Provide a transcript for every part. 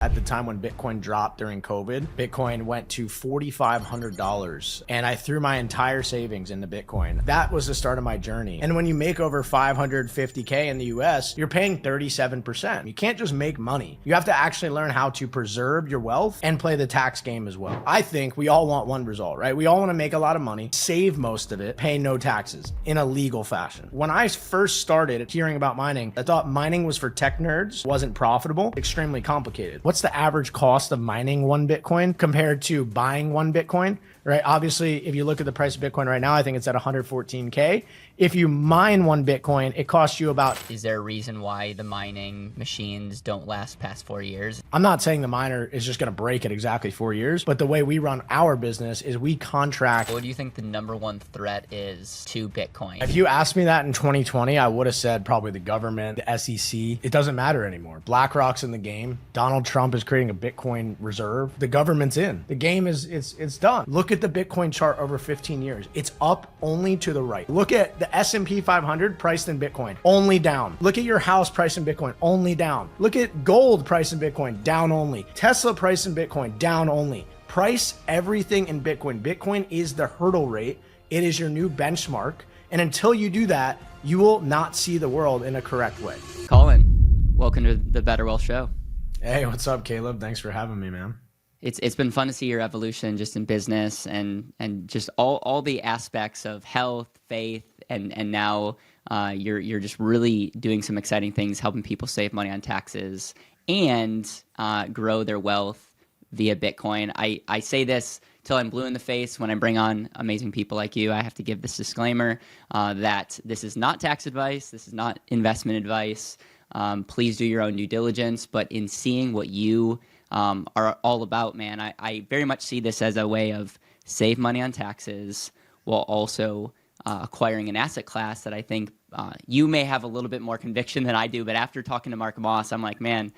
At the time when Bitcoin dropped during COVID, Bitcoin went to $4,500 and I threw my entire savings into Bitcoin. That was the start of my journey. And when you make over 550K in the US, you're paying 37%. You can't just make money. You have to actually learn how to preserve your wealth and play the tax game as well. I think we all want one result, right? We all want to make a lot of money, save most of it, pay no taxes in a legal fashion. When I first started hearing about mining, I thought mining was for tech nerds, wasn't profitable, extremely complicated. What's the average cost of mining one Bitcoin compared to buying one Bitcoin, right? Obviously, if you look at the price of Bitcoin right now, I think it's at 114K. If you mine one Bitcoin, it costs you about... Is there a reason why the mining machines don't last past 4 years? I'm not saying the miner is just going to break at exactly 4 years, but the way we run our business is we contract... What do you think the number one threat is to Bitcoin? If you asked me that in 2020, I would have said probably the government, the SEC. It doesn't matter anymore. BlackRock's in the game. Donald Trump is creating a Bitcoin reserve. The government's in. The game is it's done. Look at the Bitcoin chart over 15 years. It's up only to the right. Look at the S&P 500 priced in Bitcoin, only down. Look at your house price in Bitcoin, only down. Look at gold price in Bitcoin, down only. Tesla price in Bitcoin, down only. Price everything in Bitcoin. Bitcoin is the hurdle rate. It is your new benchmark. And until you do that, you will not see the world in a correct way. Colin, welcome to the BetterWealth show. Hey, what's up, Caleb? Thanks for having me, man. It's been fun to see your evolution just in business and just all the aspects of health, faith, and now you're just really doing some exciting things, helping people save money on taxes and grow their wealth via Bitcoin. I say this till I'm blue in the face when I bring on amazing people like you. I have to give this disclaimer that this is not tax advice. This is not investment advice. Please do your own due diligence. But in seeing what you are all about, man, I very much see this as a way of save money on taxes while also acquiring an asset class that I think you may have a little bit more conviction than I do. But after talking to Mark Moss, I'm like, man,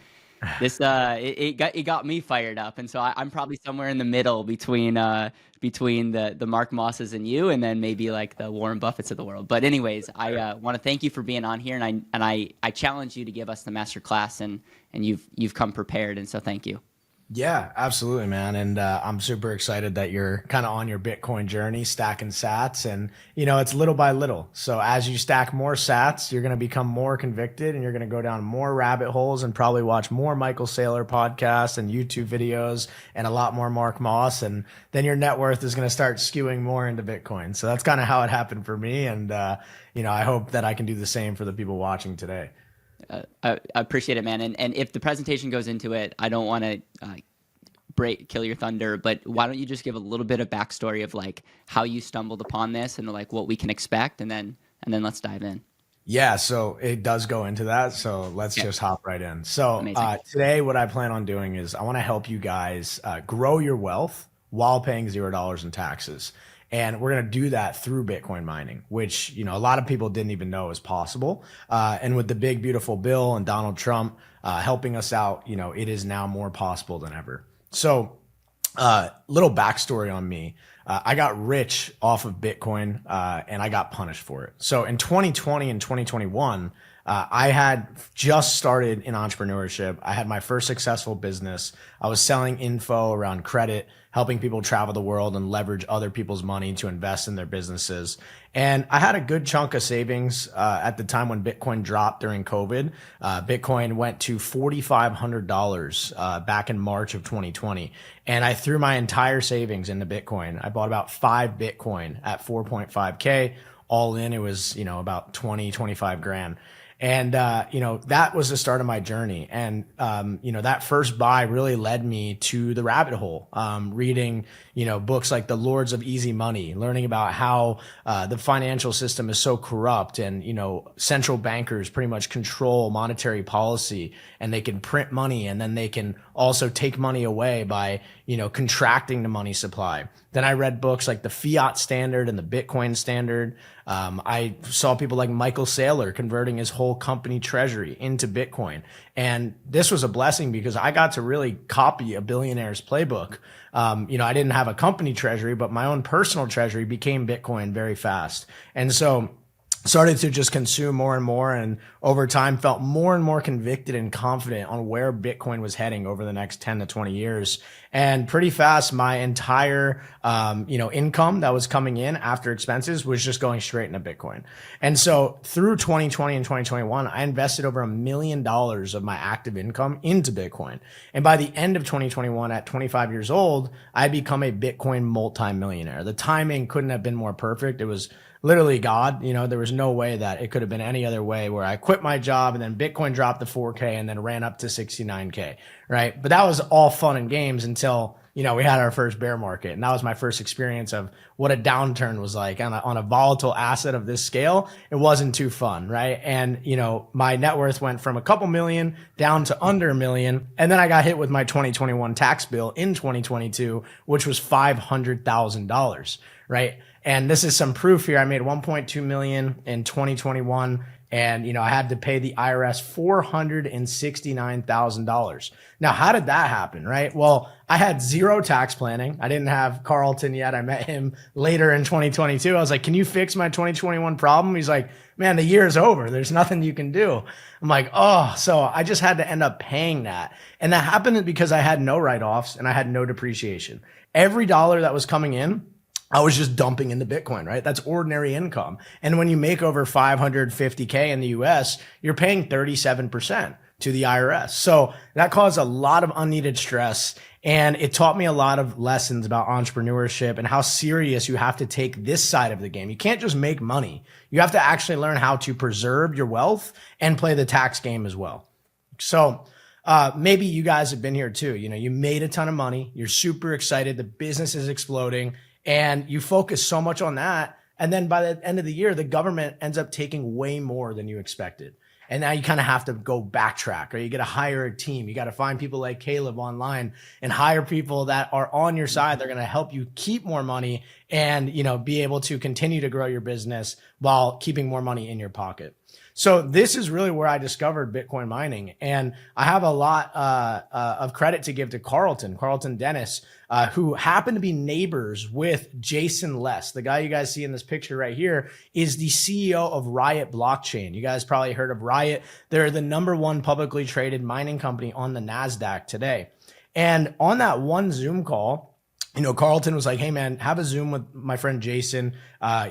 this it got me fired up. And so I'm probably somewhere in the middle between the Mark Mosses and you, and then maybe like the Warren Buffetts of the world. But anyways, I want to thank you for being on here, and I challenge you to give us the masterclass, and you've come prepared, and so thank you. Yeah, absolutely, man. And I'm super excited that you're kind of on your Bitcoin journey, stacking sats. And, it's little by little. So as you stack more sats, you're going to become more convicted and you're going to go down more rabbit holes and probably watch more Michael Saylor podcasts and YouTube videos and a lot more Mark Moss. And then your net worth is going to start skewing more into Bitcoin. So that's kind of how it happened for me. And, I hope that I can do the same for the people watching today. I appreciate it, man. And if the presentation goes into it, I don't want to kill your thunder, but why don't you just give a little bit of backstory of like how you stumbled upon this and like what we can expect, and then let's dive in. Yeah, so it does go into that. So let's just hop right in. So today, what I plan on doing is I want to help you guys grow your wealth while paying $0 in taxes. And we're going to do that through Bitcoin mining, which, a lot of people didn't even know is possible. And with the big, beautiful bill and Donald Trump helping us out, it is now more possible than ever. So little backstory on me. I got rich off of Bitcoin and I got punished for it. So in 2020 and 2021, I had just started in entrepreneurship. I had my first successful business. I was selling info around credit, helping people travel the world and leverage other people's money to invest in their businesses. And I had a good chunk of savings at the time when Bitcoin dropped during COVID. Bitcoin went to $4,500 back in March of 2020. And I threw my entire savings into Bitcoin. I bought about 5 Bitcoin at 4.5K. All in, it was, about 25 grand. And, that was the start of my journey. And, that first buy really led me to the rabbit hole, reading, books like The Lords of Easy Money, learning about how the financial system is so corrupt and, central bankers pretty much control monetary policy and they can print money and then they can also take money away by, contracting the money supply. Then I read books like the Fiat Standard and the Bitcoin Standard. I saw people like Michael Saylor converting his whole company treasury into Bitcoin. And this was a blessing because I got to really copy a billionaire's playbook. I didn't have a company treasury, but my own personal treasury became Bitcoin very fast. And so started to just consume more and more, and over time felt more and more convicted and confident on where Bitcoin was heading over the next 10 to 20 years. And pretty fast, my entire, income that was coming in after expenses was just going straight into Bitcoin. And so through 2020 and 2021, I invested over $1 million of my active income into Bitcoin. And by the end of 2021, at 25 years old, I had become a Bitcoin multi-millionaire. The timing couldn't have been more perfect. It was literally God. There was no way that it could have been any other way, where I quit my job and then Bitcoin dropped to 4K and then ran up to 69K, right? But that was all fun and games until, we had our first bear market. And that was my first experience of what a downturn was like on a volatile asset of this scale. It wasn't too fun, right? And, my net worth went from a couple million down to under $1 million. And then I got hit with my 2021 tax bill in 2022, which was $500,000, right? And this is some proof here. I made 1.2 million in 2021. And, I had to pay the IRS $469,000. Now, how did that happen, right? Well, I had zero tax planning. I didn't have Carlton yet. I met him later in 2022. I was like, can you fix my 2021 problem? He's like, man, the year is over. There's nothing you can do. I'm like, oh, so I just had to end up paying that. And that happened because I had no write-offs and I had no depreciation. Every dollar that was coming in, I was just dumping into Bitcoin, right? That's ordinary income. And when you make over 550K in the US, you're paying 37% to the IRS. So that caused a lot of unneeded stress. And it taught me a lot of lessons about entrepreneurship and how serious you have to take this side of the game. You can't just make money. You have to actually learn how to preserve your wealth and play the tax game as well. So maybe you guys have been here too. You made a ton of money. You're super excited. The business is exploding. And you focus so much on that. And then by the end of the year, the government ends up taking way more than you expected. And now you kind of have to go backtrack, or you got to hire a team. You got to find people like Caleb online and hire people that are on your side. They're going to help you keep more money and, be able to continue to grow your business while keeping more money in your pocket. So this is really where I discovered Bitcoin mining. And I have a lot of credit to give to Carlton Dennis, who happened to be neighbors with Jason Les. The guy you guys see in this picture right here is the CEO of Riot Blockchain. You guys probably heard of Riot. They're the #1 publicly traded mining company on the NASDAQ today. And on that one Zoom call, Carlton was like, hey man, have a Zoom with my friend Jason.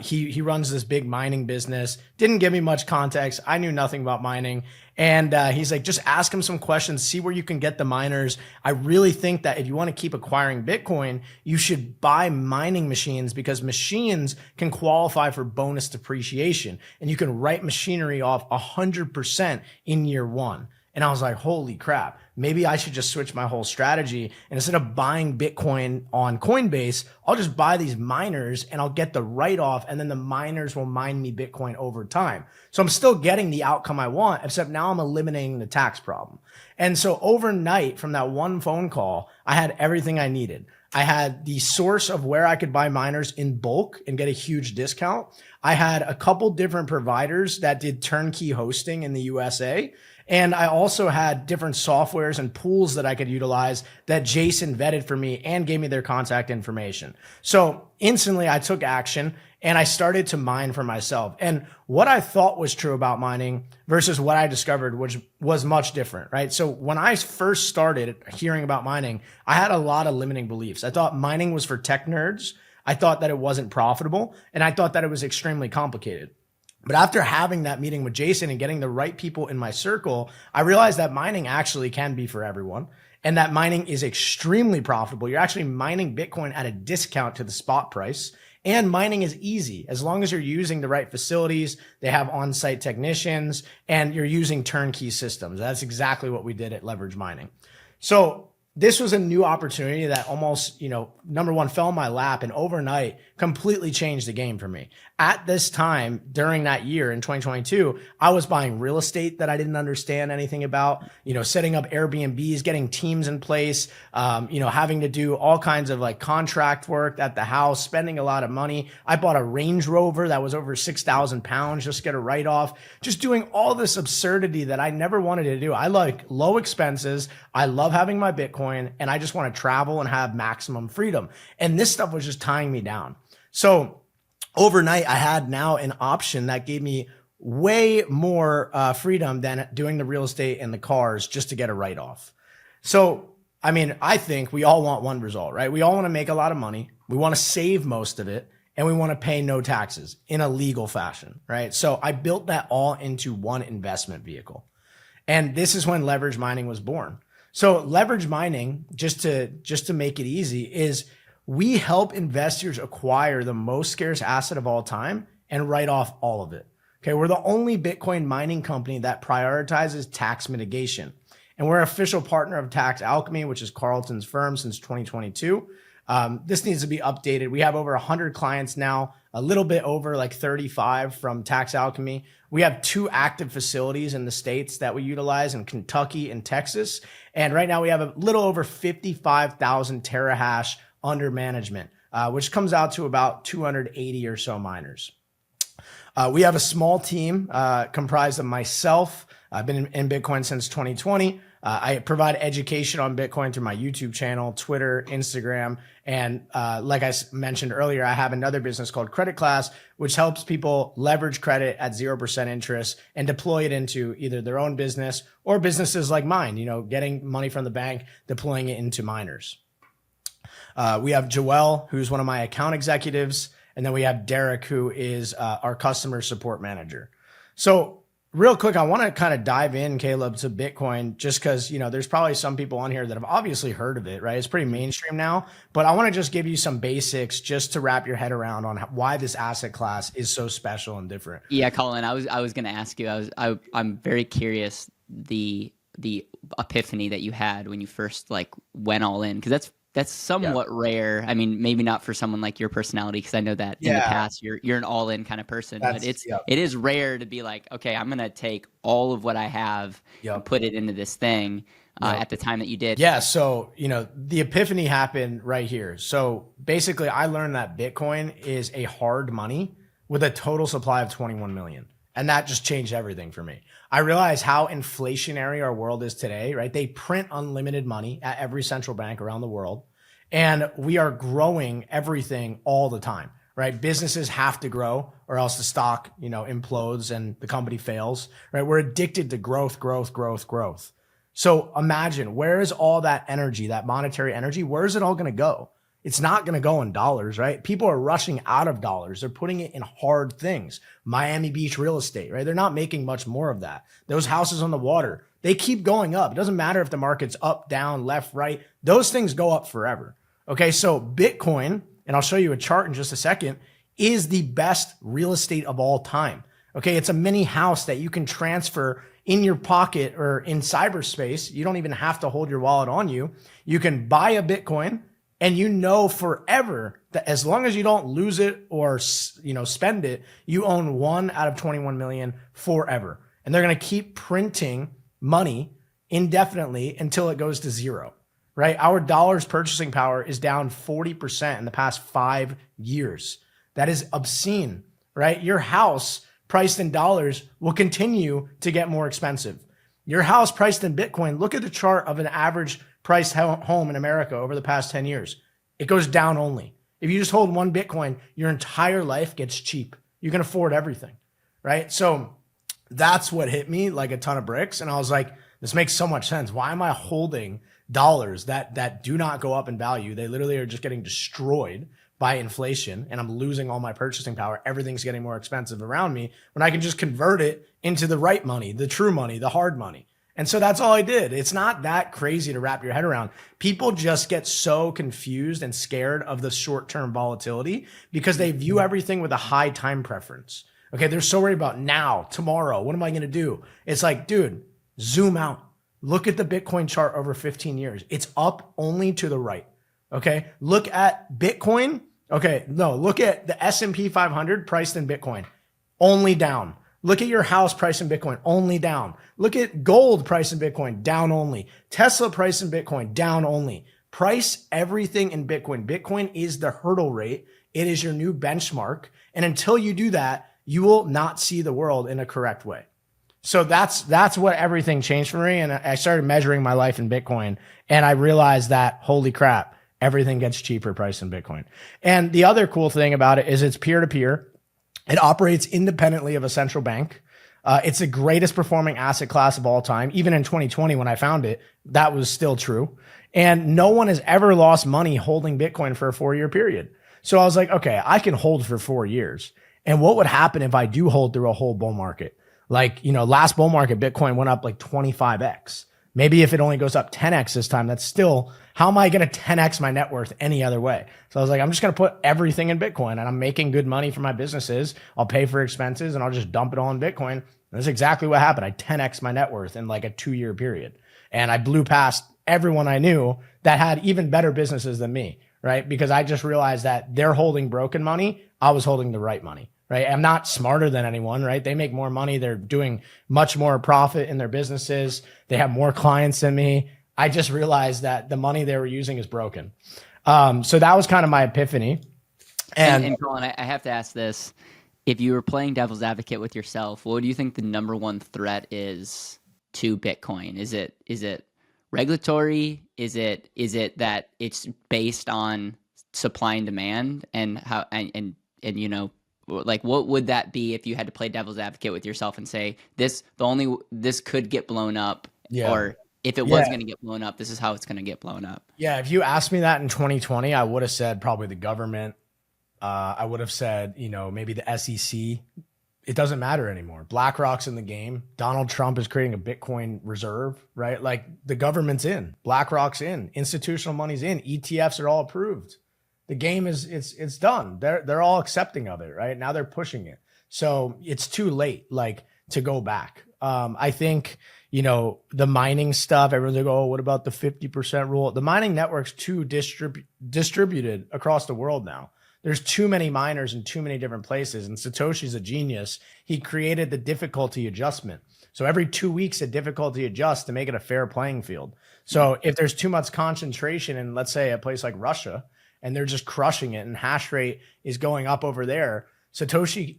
He runs this big mining business. Didn't give me much context. I knew nothing about mining. And he's like, just ask him some questions, see where you can get the miners. I really think that if you want to keep acquiring Bitcoin, you should buy mining machines, because machines can qualify for bonus depreciation. And you can write machinery off 100% in year one. And I was like, holy crap, maybe I should just switch my whole strategy. And instead of buying Bitcoin on Coinbase, I'll just buy these miners and I'll get the write-off, and then the miners will mine me Bitcoin over time. So I'm still getting the outcome I want, except now I'm eliminating the tax problem. And so overnight, from that one phone call, I had everything I needed. I had the source of where I could buy miners in bulk and get a huge discount. I had a couple different providers that did turnkey hosting in the USA. And I also had different softwares and pools that I could utilize that Jason vetted for me and gave me their contact information. So instantly I took action and I started to mine for myself. And what I thought was true about mining versus what I discovered, which was much different, right? So when I first started hearing about mining, I had a lot of limiting beliefs. I thought mining was for tech nerds. I thought that it wasn't profitable, and I thought that it was extremely complicated. But after having that meeting with Jason and getting the right people in my circle, I realized that mining actually can be for everyone, and that mining is extremely profitable. You're actually mining Bitcoin at a discount to the spot price, and mining is easy as long as you're using the right facilities. They have on-site technicians, and you're using turnkey systems. That's exactly what we did at Leverage Mining. So this was a new opportunity that almost, number one, fell in my lap, and overnight completely changed the game for me. At this time, during that year in 2022, I was buying real estate that I didn't understand anything about, setting up Airbnbs, getting teams in place, having to do all kinds of like contract work at the house, spending a lot of money. I bought a Range Rover that was over 6,000 pounds, just get a write-off, just doing all this absurdity that I never wanted to do. I like low expenses. I love having my Bitcoin, and I just want to travel and have maximum freedom. And this stuff was just tying me down. So overnight, I had now an option that gave me way more freedom than doing the real estate and the cars just to get a write-off. So, I mean, I think we all want one result, right? We all want to make a lot of money. We want to save most of it, and we want to pay no taxes in a legal fashion, right? So I built that all into one investment vehicle. And this is when leverage mining was born. So leverage mining, just to make it easy, is we help investors acquire the most scarce asset of all time and write off all of it. Okay, we're the only Bitcoin mining company that prioritizes tax mitigation. And we're an official partner of Tax Alchemy, which is Carlton's firm since 2022. This needs to be updated. We have over 100 clients now, a little bit over like 35 from Tax Alchemy. We have 2 active facilities in the states that we utilize in Kentucky and Texas. And right now we have a little over 55,000 terahash under management, which comes out to about 280 or so miners. We have a small team comprised of myself. I've been in Bitcoin since 2020. I provide education on Bitcoin through my YouTube channel, Twitter, Instagram. And like I mentioned earlier, I have another business called Credit Class, which helps people leverage credit at 0% interest and deploy it into either their own business or businesses like mine, you know, getting money from the bank, deploying it into miners. We have Joelle, who's one of my account executives. And then we have Derek, who is our customer support manager. So real quick, I want to kind of dive in, Caleb, to Bitcoin, just because, you know, there's probably some people on here that have obviously heard of it, right? It's pretty mainstream now, but I want to just give you some basics just to wrap your head around on why this asset class is so special and different. Yeah, Colin, I was going to ask you, I'm very curious the epiphany that you had when you first like went all in, because that's somewhat rare. I mean, maybe not for someone like your personality, because I know that in the past you're an all-in kind of person. But it is rare to be like, okay, I'm gonna take all of what I have and put it into this thing at the time that you did. Yeah. So, you know, the epiphany happened right here. So basically, I learned that Bitcoin is a hard money with a total supply of 21 million. And that just changed everything for me. I realized how inflationary our world is today, right? They print unlimited money at every central bank around the world. And we are growing everything all the time, right? Businesses have to grow or else the stock, you know, implodes and the company fails, right? We're addicted to growth. So imagine, where is all that energy, that monetary energy? Where is it all going to go? It's not going to go in dollars, right? People are rushing out of dollars. They're putting it in hard things. Miami Beach real estate, right? They're not making much more of that. Those houses on the water, they keep going up. It doesn't matter if the market's up, down, left, right. Those things go up forever. Okay, so Bitcoin, and I'll show you a chart in just a second, is the best real estate of all time. Okay, it's a mini house that you can transfer in your pocket or in cyberspace. You don't even have to hold your wallet on you. You can buy a Bitcoin, and you know forever that as long as you don't lose it or, you know, spend it, you own 1 out of 21 million forever. And they're going to keep printing money indefinitely until it goes to zero, right? Our dollar's purchasing power is down 40% in the past 5 years. That is obscene, right? Your house priced in dollars will continue to get more expensive. Your house priced in Bitcoin, look at the chart of an average priced home in America over the past 10 years. It goes down only. If you just hold one Bitcoin, your entire life gets cheap. You can afford everything, right? So that's what hit me like a ton of bricks. And I was like, this makes so much sense. Why am I holding dollars that do not go up in value? They literally are just getting destroyed by inflation, and I'm losing all my purchasing power. Everything's getting more expensive around me when I can just convert it into the right money, the true money, the hard money. And so that's all I did. It's not that crazy to wrap your head around. People just get so confused and scared of the short-term volatility because they view everything with a high time preference. Okay, they're so worried about now, tomorrow, what am I going to do? It's like, dude, zoom out. Look at the Bitcoin chart over 15 years. It's up only to the right. Okay, look at Bitcoin. Okay, no, look at the S&P 500 priced in Bitcoin, only down. Look at your house price in Bitcoin, only down. Look at gold price in Bitcoin, down only. Tesla price in Bitcoin, down only. Price everything in Bitcoin. Bitcoin is the hurdle rate. It is your new benchmark. And until you do that, you will not see the world in a correct way. So that's what everything changed for me. And I started measuring my life in Bitcoin. And I realized that, holy crap, everything gets cheaper priced in Bitcoin. And the other cool thing about it is it's peer-to-peer. It operates independently of a central bank. It's the greatest performing asset class of all time. Even in 2020, when I found it, that was still true. And no one has ever lost money holding Bitcoin for a 4-year period. So I was like, okay, I can hold for 4 years. And what would happen if I do hold through a whole bull market? Like, last bull market, Bitcoin went up like 25x. Maybe if it only goes up 10x this time, that's still, how am I going to 10x my net worth any other way? So I was like, I'm just going to put everything in Bitcoin, and I'm making good money for my businesses. I'll pay for expenses and I'll just dump it all in Bitcoin. And that's exactly what happened. I 10x my net worth in like a 2-year period. And I blew past everyone I knew that had even better businesses than me, right? Because I just realized that they're holding broken money. I was holding the right money. Right. I'm not smarter than anyone, right? They make more money. They're doing much more profit in their businesses. They have more clients than me. I just realized that the money they were using is broken. So that was kind of my epiphany. And Colin, I have to ask this. If you were playing devil's advocate with yourself, what do you think the number one threat is to Bitcoin? Is it regulatory? Is it that it's based on supply and demand, and how and like, what would that be if you had to play devil's advocate with yourself and say this could get blown up, or if it was going to get blown up, this is how it's going to get blown up? Yeah. If you asked me that in 2020, I would have said probably the government. I would have said, maybe the SEC. It doesn't matter anymore. BlackRock's in the game. Donald Trump is creating a Bitcoin reserve, right? Like, the government's in, BlackRock's in, institutional money's in, ETFs are all approved. The game is it's done. They're all accepting of it, right? Now they're pushing it. So it's too late, like, to go back. I think, the mining stuff, everyone's like, oh, what about the 50% rule? The mining network's too distributed across the world now. There's too many miners in too many different places. And Satoshi's a genius. He created the difficulty adjustment. So every 2 weeks, a difficulty adjusts to make it a fair playing field. So if there's too much concentration in, let's say, a place like Russia, and they're just crushing it, and hash rate is going up over there, Satoshi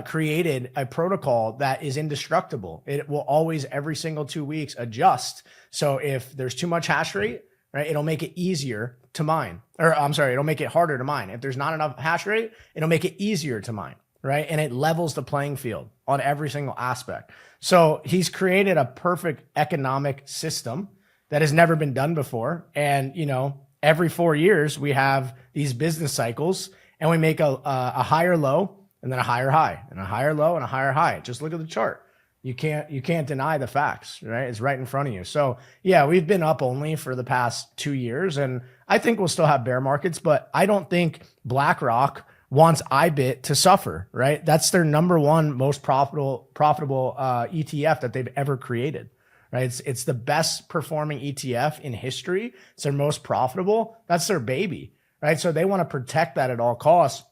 created a protocol that is indestructible. It will always, every single 2 weeks, adjust. So if there's too much hash rate, right, it'll make it easier to mine. Or I'm sorry, it'll make it harder to mine. If there's not enough hash rate, it'll make it easier to mine, right? And it levels the playing field on every single aspect. So he's created a perfect economic system that has never been done before. And, every 4 years we have these business cycles, and we make a higher low, and then a higher high, and a higher low, and a higher high. Just look at the chart. You can't deny the facts, right? It's right in front of you. So yeah, we've been up only for the past 2 years, and I think we'll still have bear markets, but I don't think BlackRock wants IBIT to suffer, right? That's their number one most profitable ETF that they've ever created. Right? It's the best performing ETF in history. It's their most profitable. That's their baby, right? So they want to protect that at all costs.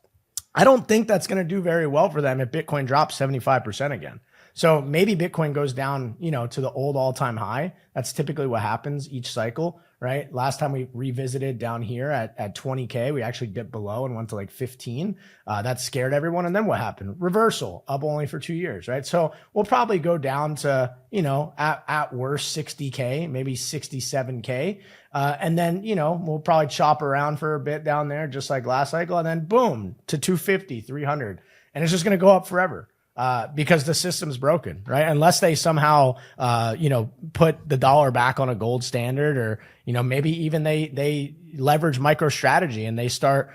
I don't think that's going to do very well for them if Bitcoin drops 75% again. So maybe Bitcoin goes down, to the old all-time high. That's typically what happens each cycle, right? Last time we revisited down here at 20K, we actually dipped below and went to like 15. That scared everyone. And then what happened? Reversal, up only for 2 years, right? So we'll probably go down to, at worst 60K, maybe 67K. And then, we'll probably chop around for a bit down there, just like last cycle. And then boom, to 250, 300. And it's just going to go up forever. Because the system's broken, right? Unless they somehow, put the dollar back on a gold standard, or, maybe even they leverage MicroStrategy and they start,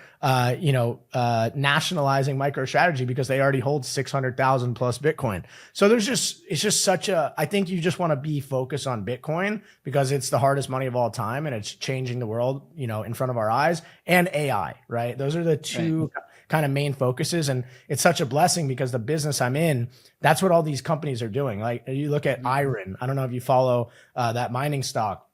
nationalizing MicroStrategy because they already hold 600,000 plus Bitcoin. So it's just I think you just want to be focused on Bitcoin because it's the hardest money of all time, and it's changing the world, in front of our eyes, and AI, right? Those are the two kind of main focuses. And it's such a blessing because the business I'm in, that's what all these companies are doing. Like, you look at Iron, I don't know if you follow that mining stock.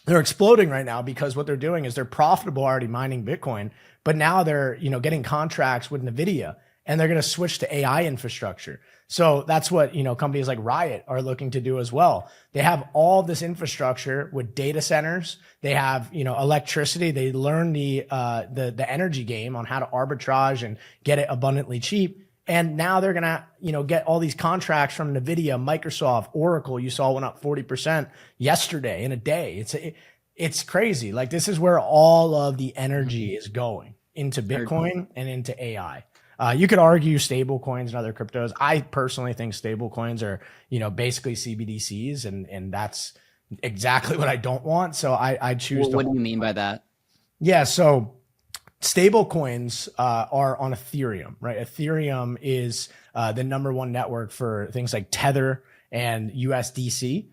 They're exploding right now because what they're doing is they're profitable already mining Bitcoin, but now they're, getting contracts with NVIDIA, and they're going to switch to AI infrastructure. So that's what, companies like Riot are looking to do as well. They have all this infrastructure with data centers. They have, electricity. They learn the energy game on how to arbitrage and get it abundantly cheap. And now they're going to, get all these contracts from NVIDIA, Microsoft, Oracle. You saw went up 40% yesterday in a day. It's crazy. Like this is where all of the energy is going into Bitcoin and into AI. You could argue stable coins and other cryptos. I personally think stable coins are, basically CBDCs, and that's exactly what I don't want. So I choose What do you mean by that? Yeah, so stable coins are on Ethereum, right? Ethereum is the number one network for things like Tether and USDC.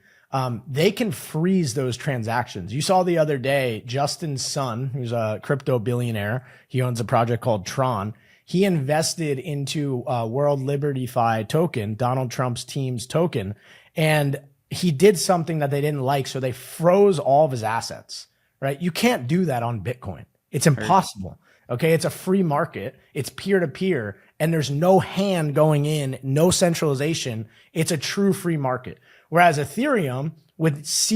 They can freeze those transactions. You saw the other day, Justin's son, who's a crypto billionaire, he owns a project called Tron. He invested into World Liberty Fi token, Donald Trump's team's token, and he did something that they didn't like, so they froze all of his assets, right? You can't do that on Bitcoin. It's impossible. Okay. It's a free market. It's peer to peer, and there's no hand going in, no centralization. It's a true free market. Whereas Ethereum with it's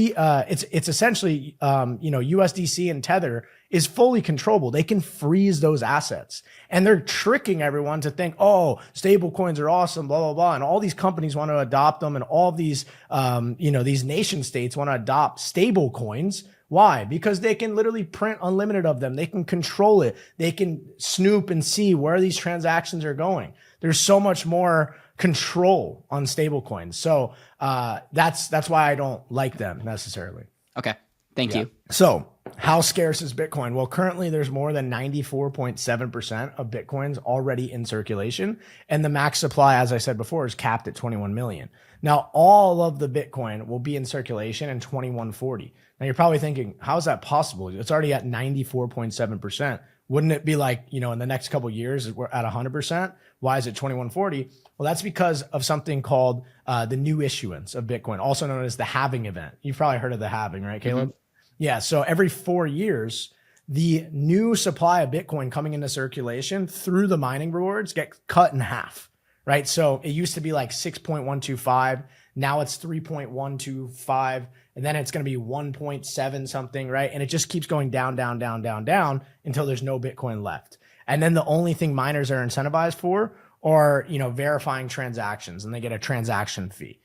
essentially, USDC and Tether is fully controllable. They can freeze those assets, and they're tricking everyone to think, oh, stable coins are awesome, blah, blah, blah. And all these companies want to adopt them, and all these, these nation states want to adopt stable coins. Why? Because they can literally print unlimited of them. They can control it. They can snoop and see where these transactions are going. There's so much more control on stable coins. So that's why I don't like them necessarily. Okay. Thank you. So how scarce is Bitcoin? Well, currently there's more than 94.7% of Bitcoins already in circulation. And the max supply, as I said before, is capped at 21 million. Now, all of the Bitcoin will be in circulation in 2140. Now, you're probably thinking, how is that possible? It's already at 94.7%. Wouldn't it be like, in the next couple of years, we're at 100%? Why is it 2140? Well, that's because of something called the new issuance of Bitcoin, also known as the halving event. You've probably heard of the halving, right, Caleb? Mm-hmm. Yeah. So every 4 years, the new supply of Bitcoin coming into circulation through the mining rewards get cut in half, right? So it used to be like 6.125. Now it's 3.125. And then it's going to be 1.7 something, right? And it just keeps going down, down, down, down, down until there's no Bitcoin left. And then the only thing miners are incentivized for are, verifying transactions, and they get a transaction fee.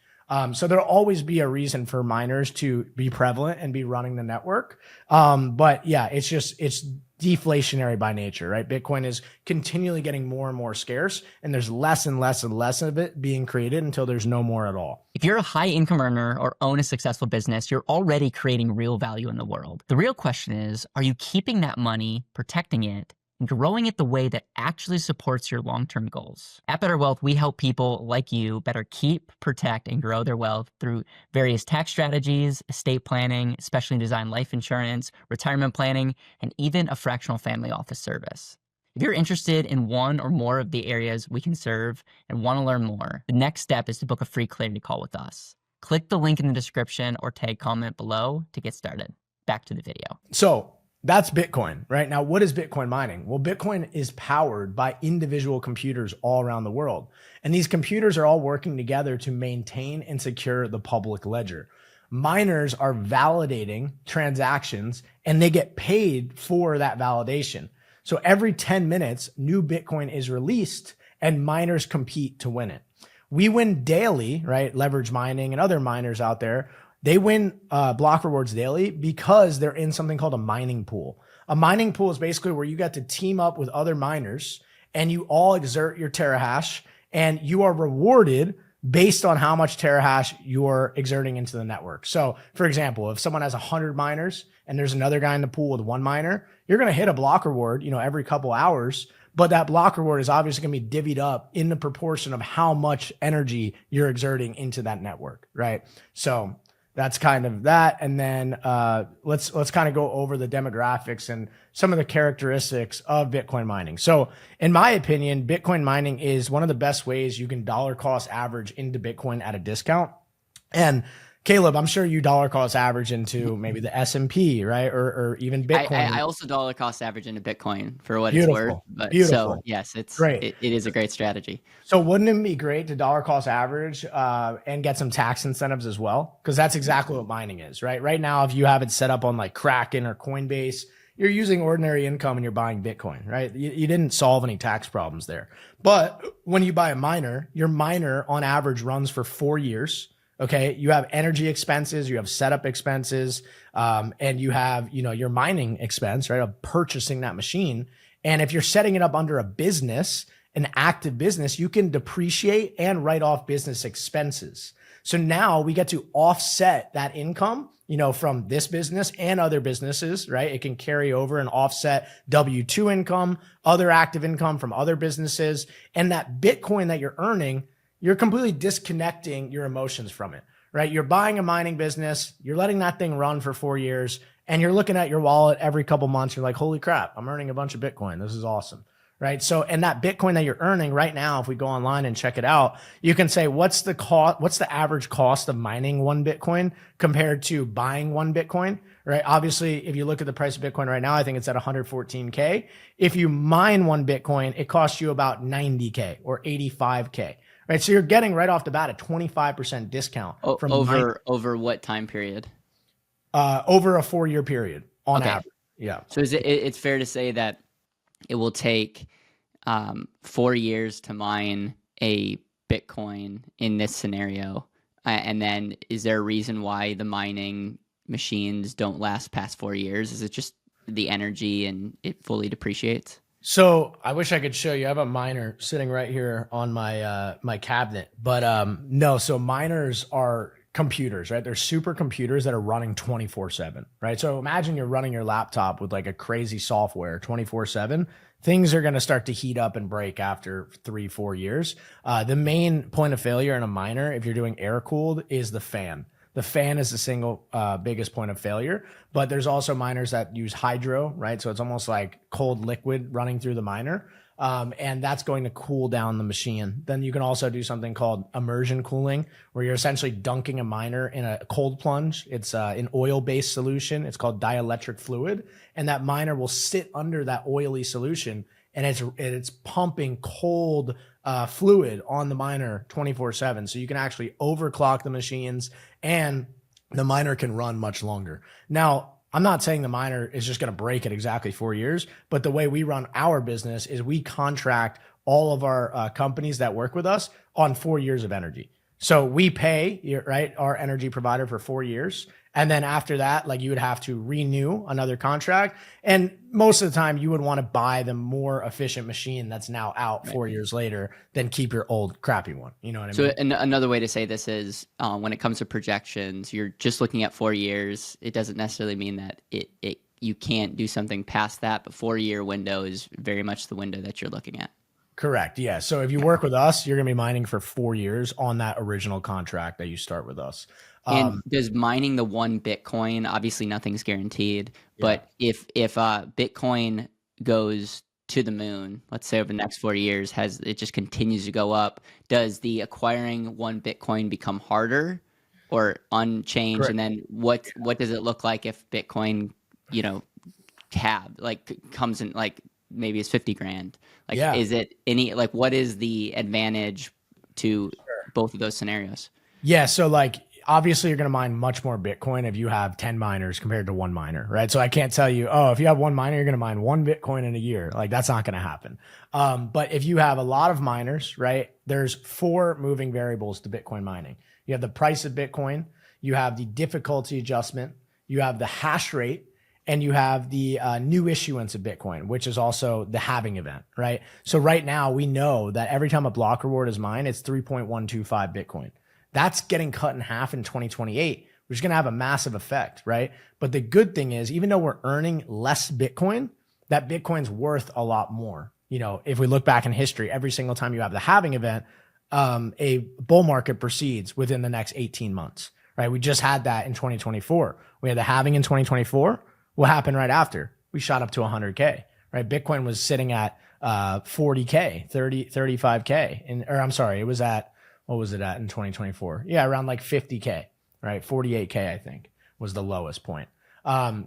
So there'll always be a reason for miners to be prevalent and be running the network. But yeah, it's deflationary by nature, right? Bitcoin is continually getting more and more scarce, and there's less and less and less of it being created until there's no more at all. If you're a high income earner or own a successful business, you're already creating real value in the world. The real question is, are you keeping that money, protecting it, and growing it the way that actually supports your long-term goals? At BetterWealth, we help people like you better keep, protect, and grow their wealth through various tax strategies, estate planning, specially designed life insurance, retirement planning, and even a fractional family office service. If you're interested in one or more of the areas we can serve and want to learn more, the next step is to book a free clarity call with us. Click the link in the description or tag comment below to get started. Back to the video. So that's Bitcoin, right? Now, what is Bitcoin mining? Well, Bitcoin is powered by individual computers all around the world. And these computers are all working together to maintain and secure the public ledger. Miners are validating transactions, and they get paid for that validation. So every 10 minutes, new Bitcoin is released, and miners compete to win it. We win daily, right? Leverage mining and other miners out there, they win block rewards daily because they're in something called a mining pool. A mining pool is basically where you get to team up with other miners, and you all exert your terahash, and you are rewarded based on how much terahash you're exerting into the network. So for example, if someone has 100 miners and there's another guy in the pool with one miner, you're going to hit a block reward, every couple hours, but that block reward is obviously going to be divvied up in the proportion of how much energy you're exerting into that network, right? So that's kind of that. And then let's kind of go over the demographics and some of the characteristics of Bitcoin mining. So in my opinion, Bitcoin mining is one of the best ways you can dollar cost average into Bitcoin at a discount. And Caleb, I'm sure you dollar cost average into maybe the S&P, right? Or even Bitcoin. I also dollar cost average into Bitcoin for what Beautiful. it's worth. But Beautiful. So yes, it's great. It is a great strategy. So wouldn't it be great to dollar cost average and get some tax incentives as well? Because that's exactly what mining is, right? Right now, if you have it set up on like Kraken or Coinbase, you're using ordinary income and you're buying Bitcoin, right? You didn't solve any tax problems there. But when you buy a miner, your miner on average runs for 4 years, Okay. You have energy expenses, you have setup expenses, and you have, your mining expense, right, of purchasing that machine. And if you're setting it up under a business, an active business, you can depreciate and write off business expenses. So now we get to offset that income, from this business and other businesses, right? It can carry over and offset W-2 income, other active income from other businesses. And that Bitcoin that you're earning, you're completely disconnecting your emotions from it, right? You're buying a mining business, you're letting that thing run for 4 years, and you're looking at your wallet every couple months. You're like, holy crap, I'm earning a bunch of Bitcoin. This is awesome. Right. So, and that Bitcoin that you're earning right now, if we go online and check it out, you can say, what's the cost, what's the average cost of mining one Bitcoin compared to buying one Bitcoin, right? Obviously, if you look at the price of Bitcoin right now, I think it's at 114K. If you mine one Bitcoin, it costs you about 90K or 85K, right? So you're getting right off the bat a 25% discount from over what time period? Over a 4-year period on average. Yeah. So it's fair to say that it will take 4 years to mine a Bitcoin in this scenario. And then is there a reason why the mining machines don't last past 4 years? Is it just the energy and it fully depreciates? So I wish I could show you. I have a miner sitting right here on my my cabinet, but no. So miners are computers, right? They're supercomputers that are running 24/7, right? So imagine you're running your laptop with like a crazy software 24/7. Things are going to start to heat up and break after 3-4 years. The main point of failure in a miner, if you're doing air cooled, is the fan. The fan is the single biggest point of failure, but there's also miners that use hydro, right? So it's almost like cold liquid running through the miner. And that's going to cool down the machine. Then you can also do something called immersion cooling, where you're essentially dunking a miner in a cold plunge. It's an oil-based solution. It's called dielectric fluid. And that miner will sit under that oily solution, and it's pumping cold fluid on the miner 24/7. So you can actually overclock the machines, and the miner can run much longer. Now, I'm not saying the miner is just going to break at exactly 4 years, but the way we run our business is we contract all of our companies that work with us on 4 years of energy. So we pay, right, our energy provider for 4 years. And then after that, like, you would have to renew another contract. And most of the time you would want to buy the more efficient machine that's now out 4 years later than keep your old crappy one. You know what I mean? So another way to say this is when it comes to projections, you're just looking at 4 years. It doesn't necessarily mean that you can't do something past that, but 4-year window is very much the window that you're looking at. Correct. Yeah. So if you work with us, you're going to be mining for 4 years on that original contract that you start with us. And does mining the one Bitcoin, obviously nothing's guaranteed, but if Bitcoin goes to the moon, let's say over the next 4 years, it just continues to go up, does the acquiring one Bitcoin become harder or unchanged? Correct. And then what does it look like if Bitcoin, comes in, like, maybe it's 50 grand? Like, is it what is the advantage to both of those scenarios? Yeah. So, like, obviously you're going to mine much more Bitcoin if you have 10 miners compared to one miner, right? So I can't tell you, if you have one miner, you're going to mine one Bitcoin in a year. Like, that's not going to happen. But if you have a lot of miners, right, there's 4 moving variables to Bitcoin mining. You have the price of Bitcoin, you have the difficulty adjustment, you have the hash rate, and you have the new issuance of Bitcoin, which is also the halving event, right? So right now we know that every time a block reward is mined, it's 3.125 Bitcoin. That's getting cut in half in 2028, which is going to have a massive effect, right? But the good thing is, even though we're earning less Bitcoin, that Bitcoin's worth a lot more. If we look back in history, every single time you have the halving event, a bull market proceeds within the next 18 months, right? We just had that in 2024. We had the halving in 2024. What happened right after? We shot up to 100K, right? Bitcoin was sitting at 40K, 35K. It was at, what was it at in 2024? Yeah, around like 50K, right? 48K, I think, was the lowest point.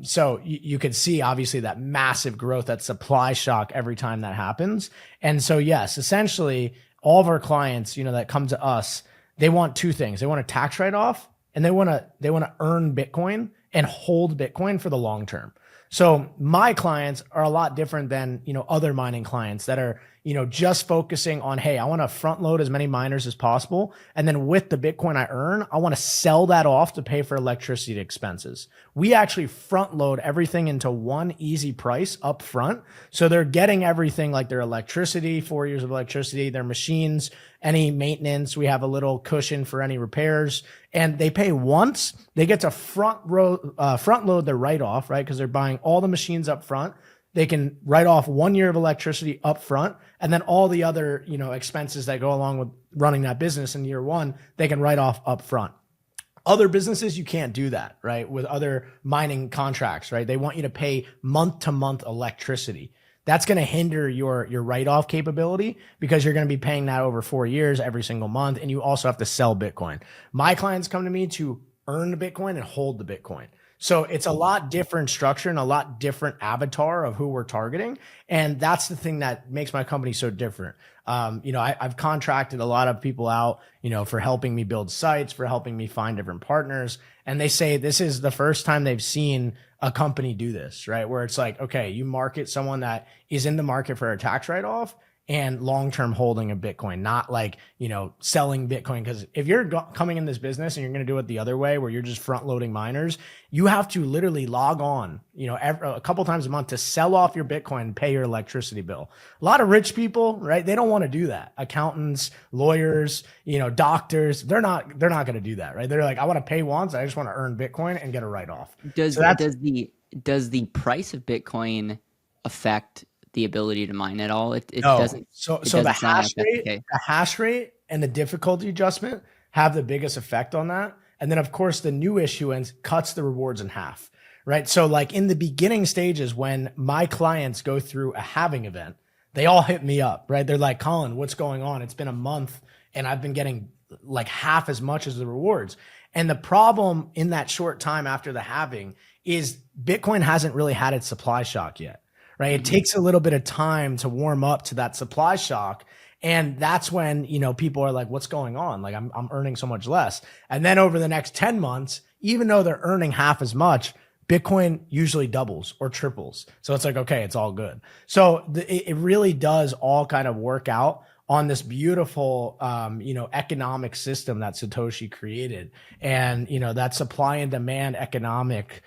So you could see, obviously, that massive growth, that supply shock every time that happens. And so, yes, essentially all of our clients, that come to us, they want 2 things. They want a tax write-off, and they want to earn Bitcoin and hold Bitcoin for the long term. So my clients are a lot different than, other mining clients that are, just focusing on, hey, I want to front load as many miners as possible. And then with the Bitcoin I earn, I want to sell that off to pay for electricity expenses. We actually front load everything into one easy price up front. So they're getting everything like their electricity, 4 years of electricity, their machines, any maintenance. We have a little cushion for any repairs, and they pay once. They get to front load their write off, right? Because they're buying all the machines up front. They can write off 1 year of electricity up front, and then all the other, expenses that go along with running that business in year one, they can write off up front. Other businesses, you can't do that, right? With other mining contracts, right? They want you to pay month to month electricity. That's going to hinder your write-off capability because you're going to be paying that over 4 years every single month. And you also have to sell Bitcoin. My clients come to me to earn the Bitcoin and hold the Bitcoin. So it's a lot different structure and a lot different avatar of who we're targeting. And that's the thing that makes my company so different. I've contracted a lot of people out, for helping me build sites, for helping me find different partners. And they say this is the first time they've seen a company do this, right? Where it's like, okay, you market someone that is in the market for a tax write-off and long-term holding of Bitcoin, not like, selling Bitcoin. Because if you're coming in this business and you're going to do it the other way, where you're just front-loading miners, you have to literally log on, a couple times a month to sell off your Bitcoin and pay your electricity bill. A lot of rich people, right? They don't want to do that. Accountants, lawyers, doctors, they're not going to do that, right? They're like, I want to pay once. I just want to earn Bitcoin and get a write-off. Does the price of Bitcoin affect the ability to mine at all? It no. doesn't. So the hash rate and the difficulty adjustment have the biggest effect on that. And then of course the new issuance cuts the rewards in half, right? So like in the beginning stages, when my clients go through a halving event, they all hit me up, right? They're like, Colin, what's going on? It's been a month and I've been getting like half as much as the rewards. And the problem in that short time after the halving is Bitcoin hasn't really had its supply shock yet. Right. It takes a little bit of time to warm up to that supply shock. And that's when, people are like, what's going on? Like I'm earning so much less. And then over the next 10 months, even though they're earning half as much, Bitcoin usually doubles or triples. So it's like, okay, it's all good. So it really does all kind of work out on this beautiful, economic system that Satoshi created. And, that supply and demand economic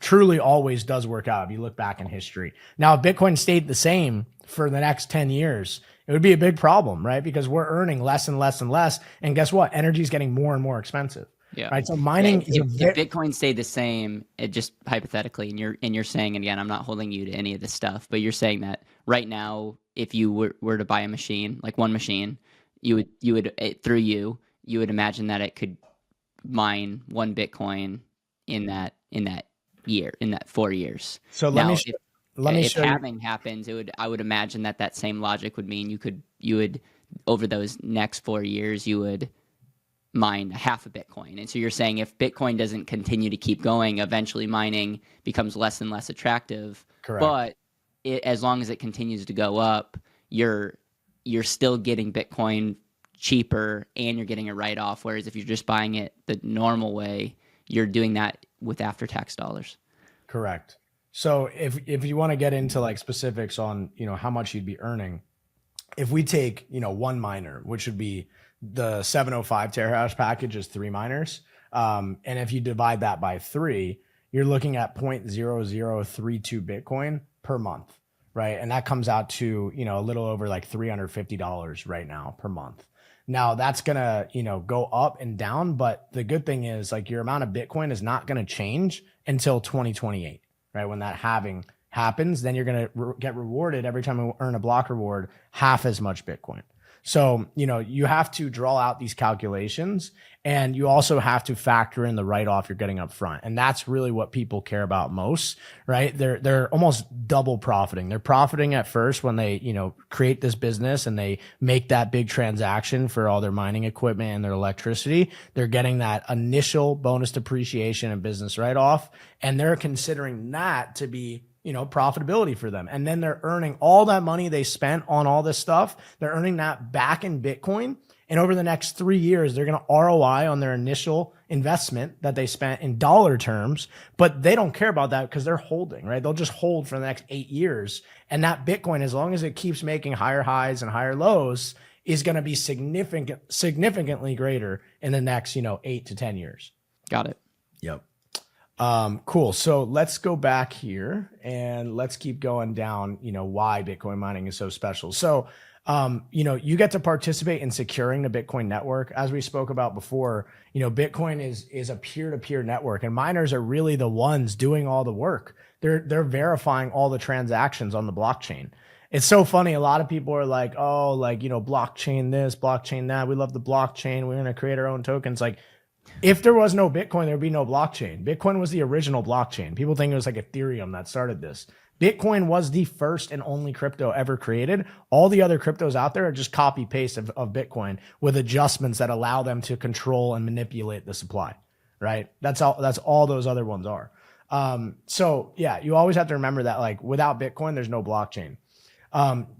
truly always does work out if you look back in history. Now, if Bitcoin stayed the same for the next 10 years, it would be a big problem, right? Because we're earning less and less and less. And guess what? Energy is getting more and more expensive. Yeah. Right. So mining if Bitcoin stayed the same, it just hypothetically, and you're saying, and again, I'm not holding you to any of this stuff, but you're saying that right now, if you were to buy a machine, like one machine, you would imagine that it could mine one Bitcoin in that year, in that 4 years. So if halving happens, I would imagine that same logic would mean you would over those next 4 years you would mine half a Bitcoin. And so you're saying if Bitcoin doesn't continue to keep going, eventually mining becomes less and less attractive. Correct. But as long as it continues to go up, you're still getting Bitcoin cheaper and you're getting a write-off. Whereas if you're just buying it the normal way, you're doing that with after-tax dollars. Correct. So if you want to get into like specifics on, how much you'd be earning, if we take, one miner, which would be the 705 terahash package is 3 miners. And if you divide that by 3, you're looking at 0.0032 Bitcoin per month, right? And that comes out to, a little over like $350 right now per month. Now that's going to, go up and down. But the good thing is like your amount of Bitcoin is not going to change until 2028, right? When that halving happens, then you're going to get rewarded every time you earn a block reward, half as much Bitcoin. So, you have to draw out these calculations and you also have to factor in the write-off you're getting up front. And that's really what people care about most, right? They're almost double profiting. They're profiting at first when they, create this business and they make that big transaction for all their mining equipment and their electricity. They're getting that initial bonus depreciation and business write-off. And they're considering that to be profitability for them. And then they're earning all that money they spent on all this stuff. They're earning that back in Bitcoin. And over the next 3 years, they're going to ROI on their initial investment that they spent in dollar terms, but they don't care about that because they're holding, right? They'll just hold for the next 8 years. And that Bitcoin, as long as it keeps making higher highs and higher lows, is going to be significantly greater in the next, 8 to 10 years. Got it. Yep. Cool. So let's go back here and let's keep going down, why Bitcoin mining is so special. So, you get to participate in securing the Bitcoin network. As we spoke about before, Bitcoin is a peer-to-peer network, and miners are really the ones doing all the work. They're verifying all the transactions on the blockchain. It's so funny. A lot of people are like, oh, blockchain this, blockchain that. We love the blockchain. We're going to create our own tokens. Like, if there was no Bitcoin, there would be no blockchain. Bitcoin was the original blockchain. People think it was like Ethereum that started this. Bitcoin was the first and only crypto ever created. All the other cryptos out there are just copy paste of Bitcoin with adjustments that allow them to control and manipulate the supply, right? That's all those other ones are. So yeah, you always have to remember that without Bitcoin, there's no blockchain.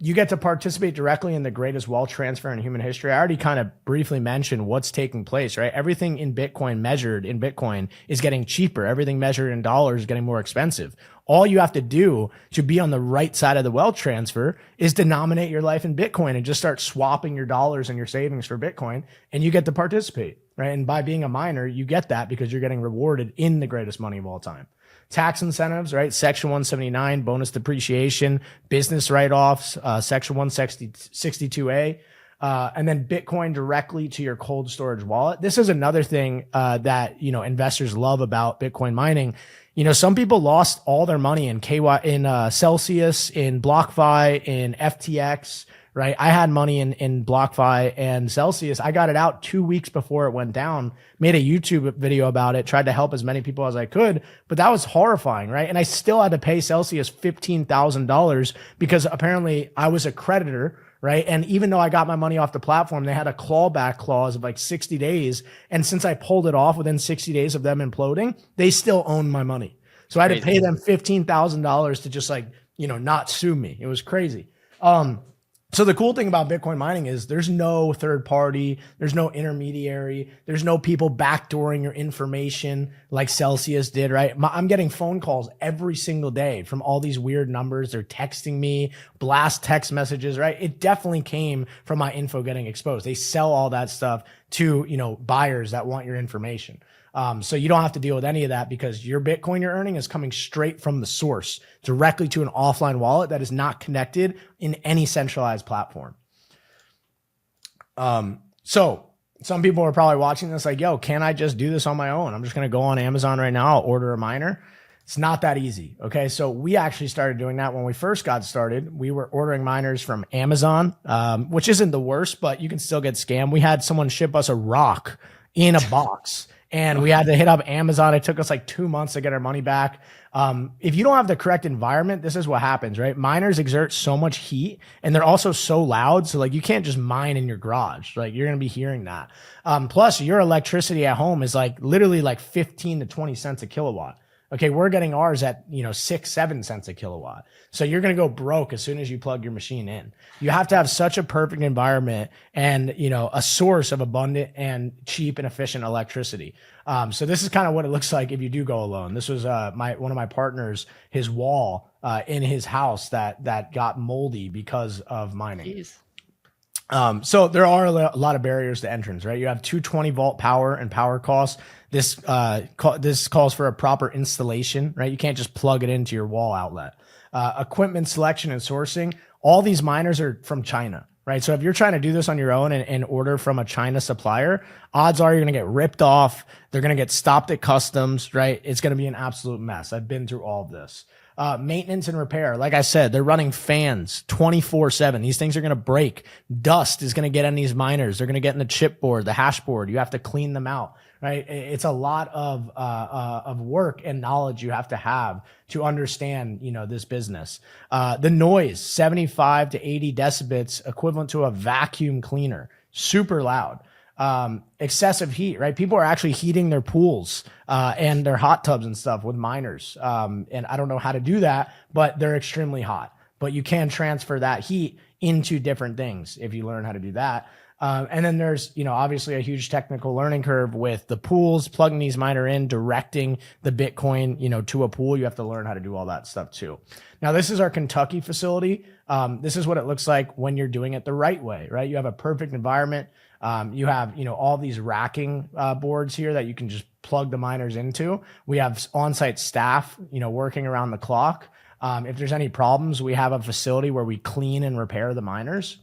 You get to participate directly in the greatest wealth transfer in human history. I already kind of briefly mentioned what's taking place, right? Everything in Bitcoin measured in Bitcoin is getting cheaper. Everything measured in dollars is getting more expensive. All you have to do to be on the right side of the wealth transfer is denominate your life in Bitcoin and just start swapping your dollars and your savings for Bitcoin, and you get to participate, right? And by being a miner, you get that because you're getting rewarded in the greatest money of all time. Tax incentives, right? Section 179, bonus depreciation, business write-offs, Section 162A, and then Bitcoin directly to your cold storage wallet. This is another thing that investors love about Bitcoin mining. Some people lost all their money in Celsius, in BlockFi, in FTX, right? I had money in BlockFi and Celsius. I got it out 2 weeks before it went down, made a YouTube video about it, tried to help as many people as I could, but that was horrifying, right? And I still had to pay Celsius $15,000 because apparently I was a creditor, right? And even though I got my money off the platform, they had a clawback clause of 60 days. And since I pulled it off within 60 days of them imploding, they still own my money. So I had to pay them $15,000 to just not sue me. It was crazy. So the cool thing about Bitcoin mining is there's no third party, there's no intermediary, there's no people backdooring your information like Celsius did, right? I'm getting phone calls every single day from all these weird numbers. They're texting me, blast text messages, right? It definitely came from my info getting exposed. They sell all that stuff to, buyers that want your information. So you don't have to deal with any of that because your Bitcoin you're earning is coming straight from the source directly to an offline wallet that is not connected in any centralized platform. So some people are probably watching this yo, can I just do this on my own? I'm just going to go on Amazon right now. I'll order a miner. It's not that easy. Okay. So we actually started doing that when we first got started. We were ordering miners from Amazon, which isn't the worst, but you can still get scammed. We had someone ship us a rock in a box. And we had to hit up Amazon. It took us 2 months to get our money back. If you don't have the correct environment, this is what happens, right? Miners exert so much heat and they're also so loud. So you can't just mine in your garage. You're going to be hearing that. Plus your electricity at home is literally 15 to 20 cents a kilowatt. Okay, we're getting ours at 6-7 cents a kilowatt. So you're going to go broke as soon as you plug your machine in. You have to have such a perfect environment and a source of abundant and cheap and efficient electricity. So this is kind of what it looks like if you do go alone. This was one of my partners, his wall in his house that got moldy because of mining. Jeez. So there are a lot of barriers to entrance, right? You have 220 volt power and power costs. This calls for a proper installation, right? You can't just plug it into your wall outlet. Equipment selection and sourcing. All these miners are from China, right? So if you're trying to do this on your own and order from a China supplier, odds are you're going to get ripped off. They're going to get stopped at customs, right? It's going to be an absolute mess. I've been through all of this. Maintenance and repair. Like I said, they're running fans 24/7. These things are going to break. Dust is going to get on these miners. They're going to get in the chipboard, the hash board. You have to clean them out, right? It's a lot of work and knowledge you have to understand, this business. The noise, 75 to 80 decibels, equivalent to a vacuum cleaner, super loud. Excessive heat, right? People are actually heating their pools and their hot tubs and stuff with miners. And I don't know how to do that, but they're extremely hot. But you can transfer that heat into different things if you learn how to do that. And then there's, obviously a huge technical learning curve with the pools, plugging these miner in, directing the Bitcoin, to a pool. You have to learn how to do all that stuff too. Now, this is our Kentucky facility. This is what it looks like when you're doing it the right way, right? You have a perfect environment. You have, all these racking boards here that you can just plug the miners into. We have on-site staff, working around the clock. If there's any problems, we have a facility where we clean and repair the miners.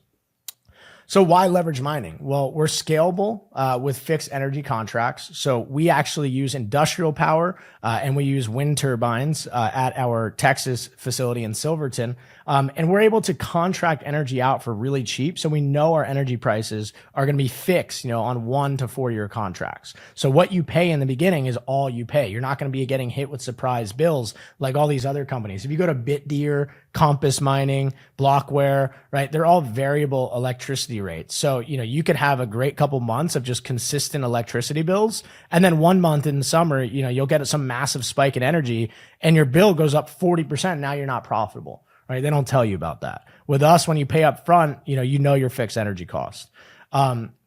So why leverage mining? Well, we're scalable with fixed energy contracts. So we actually use industrial power and we use wind turbines at our Texas facility in Silverton. And we're able to contract energy out for really cheap. So we know our energy prices are going to be fixed, on 1 to 4 year contracts. So what you pay in the beginning is all you pay. You're not going to be getting hit with surprise bills like all these other companies. If you go to BitDeer, Compass Mining, Blockware, right? They're all variable electricity rates. So, you could have a great couple months of just consistent electricity bills. And then 1 month in the summer, you'll get some massive spike in energy and your bill goes up 40%. Now you're not profitable, right? They don't tell you about that. With us, when you pay up front, you know your fixed energy cost.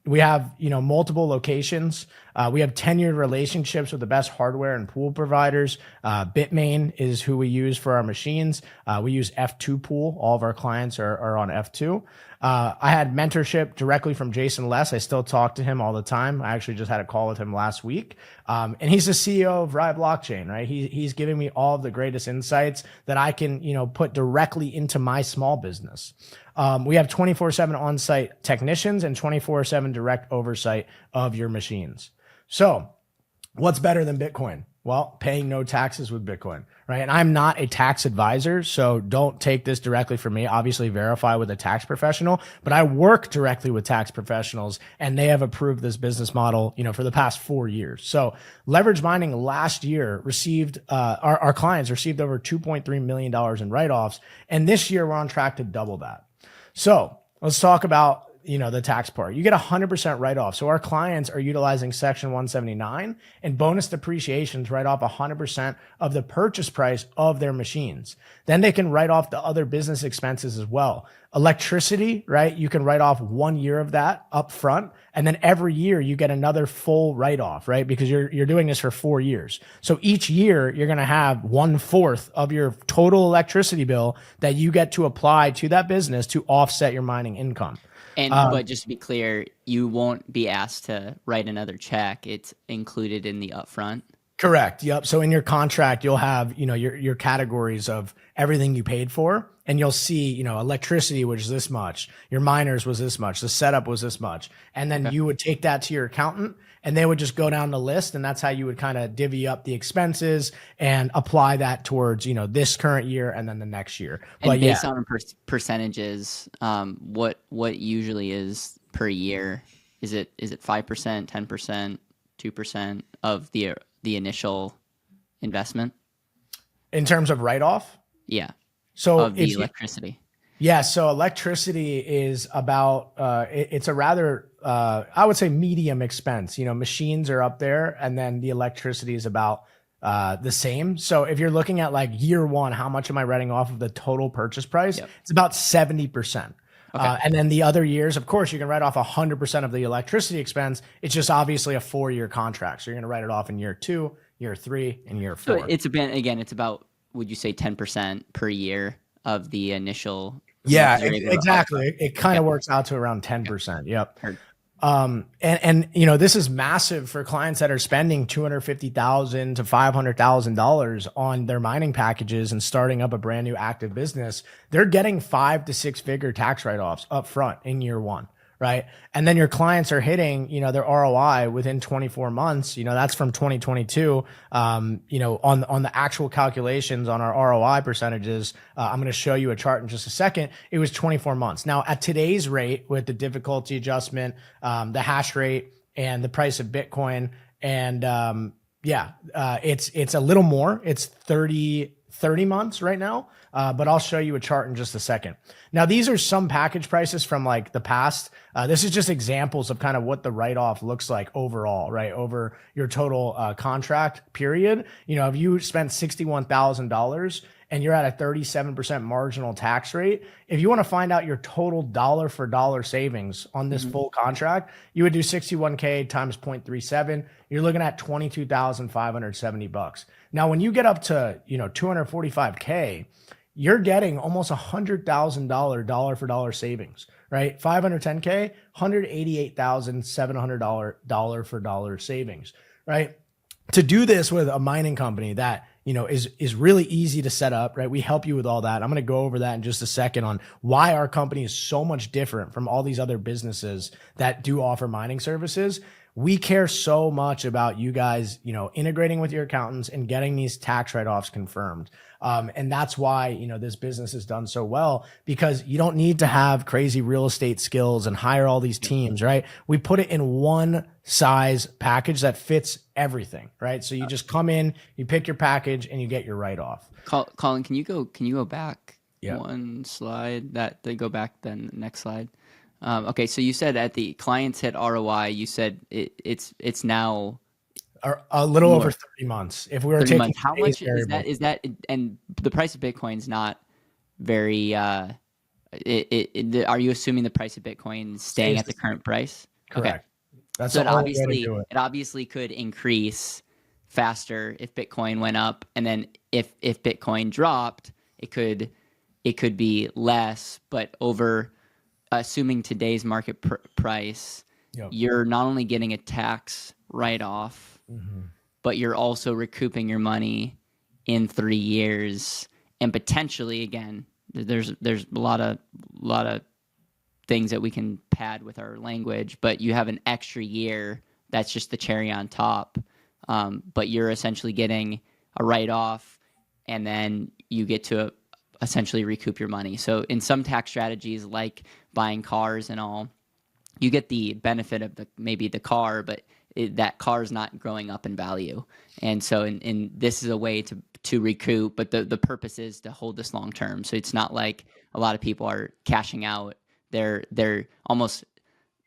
We have, multiple locations. We have tenured relationships with the best hardware and pool providers. Bitmain is who we use for our machines. We use F2 pool. All of our clients are on F2. I had mentorship directly from Jason Less. I still talk to him all the time. I actually just had a call with him last week. And he's the CEO of Riot Blockchain, right? He's giving me all of the greatest insights that I can, put directly into my small business. We have 24/7 on-site technicians and 24/7 direct oversight of your machines. So what's better than Bitcoin? Well, paying no taxes with Bitcoin, right? And I'm not a tax advisor, so don't take this directly from me. Obviously verify with a tax professional, but I work directly with tax professionals and they have approved this business model, for the past 4 years. So leverage mining last year received, our clients received over $2.3 million in write-offs. And this year we're on track to double that. So let's talk about, the tax part. You get 100% write-off. So our clients are utilizing Section 179 and bonus depreciation to write off 100% of the purchase price of their machines. Then they can write off the other business expenses as well. Electricity, right? You can write off 1 year of that up front. And then every year you get another full write-off, right? Because you're doing this for 4 years. So each year you're going to have 1/4 of your total electricity bill that you get to apply to that business to offset your mining income. And but just to be clear, you won't be asked to write another check. It's included in the upfront. Correct. Yep. So in your contract, you'll have, your categories of everything you paid for, and you'll see, electricity was this much, your miners was this much, the setup was this much. And then you would take that to your accountant and they would just go down the list. And that's how you would kind of divvy up the expenses and apply that towards, this current year and then the next year. And but based on percentages, what usually is per year? Is it 5%, 10%, 2% of the initial investment? In terms of write-off? Yeah. So of the electricity. Yeah. So electricity is about, it's a rather, I would say medium expense. Machines are up there and then the electricity is about the same. So if you're looking at like year one, how much am I writing off of the total purchase price? Yep. It's about 70%. Okay. And then the other years, of course, you can write off 100% of the electricity expense. It's just obviously a 4-year contract. So you're going to write it off in year 2, year 3, and year 4. So it's about, would you say 10% per year of the initial? Yeah, exactly. It kind of works out to around 10%. Yep. And this is massive for clients that are spending $250,000 to $500,000 on their mining packages and starting up a brand new active business. They're getting 5 to 6 figure tax write-offs up front in year one. Right. And then your clients are hitting, their ROI within 24 months. That's from 2022. On the actual calculations on our ROI percentages, I'm going to show you a chart in just a second. It was 24 months. Now at today's rate with the difficulty adjustment, the hash rate and the price of Bitcoin and, it's a little more. It's 30 months right now, but I'll show you a chart in just a second. Now, these are some package prices from like the past. This is just examples of kind of what the write-off looks like overall, right? Over your total contract period. You know, if you spent $61,000 and you're at a 37% marginal tax rate, if you want to find out your total dollar for dollar savings on this full contract, you would do 61K times 0.37. You're looking at $22,570. Now, when you get up to, you know, 245K, you're getting almost $100,000 dollar for dollar savings, right? 510K, $188,700 dollar for dollar savings, right? To do this with a mining company that, you know, is really easy to set up, right? We help you with all that. I'm going to go over that in just a second on why our company is so much different from all these other businesses that do offer mining services. We care so much about you guys, you know, integrating with your accountants and getting these tax write-offs confirmed. And that's why, you know, this business is done so well, because you don't need to have crazy real estate skills and hire all these teams, right? We put it in one size package that fits everything, right? So you just come in, you pick your package, and you get your write-off. Colin, can you go back one slide? They go back then the next slide. Okay, so you said at the clients hit ROI, you said it's now a little over 30 months. If we were taking months. How much is that? And the price of Bitcoin's not very. Are you assuming the price of Bitcoin is staying at the current price? Correct. Okay. That's so it obviously could increase faster if Bitcoin went up, and then if Bitcoin dropped, it could be less. But over, assuming today's market price, you're not only getting a tax write-off, but you're also recouping your money in 3 years, and potentially, again, there's a lot of things that we can pad with our language, but you have an extra year. That's just the cherry on top. But you're essentially getting a write-off, and then you get to essentially recoup your money. So in some tax strategies, like buying cars and all, you get the benefit of maybe the car, but that car is not growing up in value. And so in this is a way to recoup, but the purpose is to hold this long term. So it's not like a lot of people are cashing out. They're almost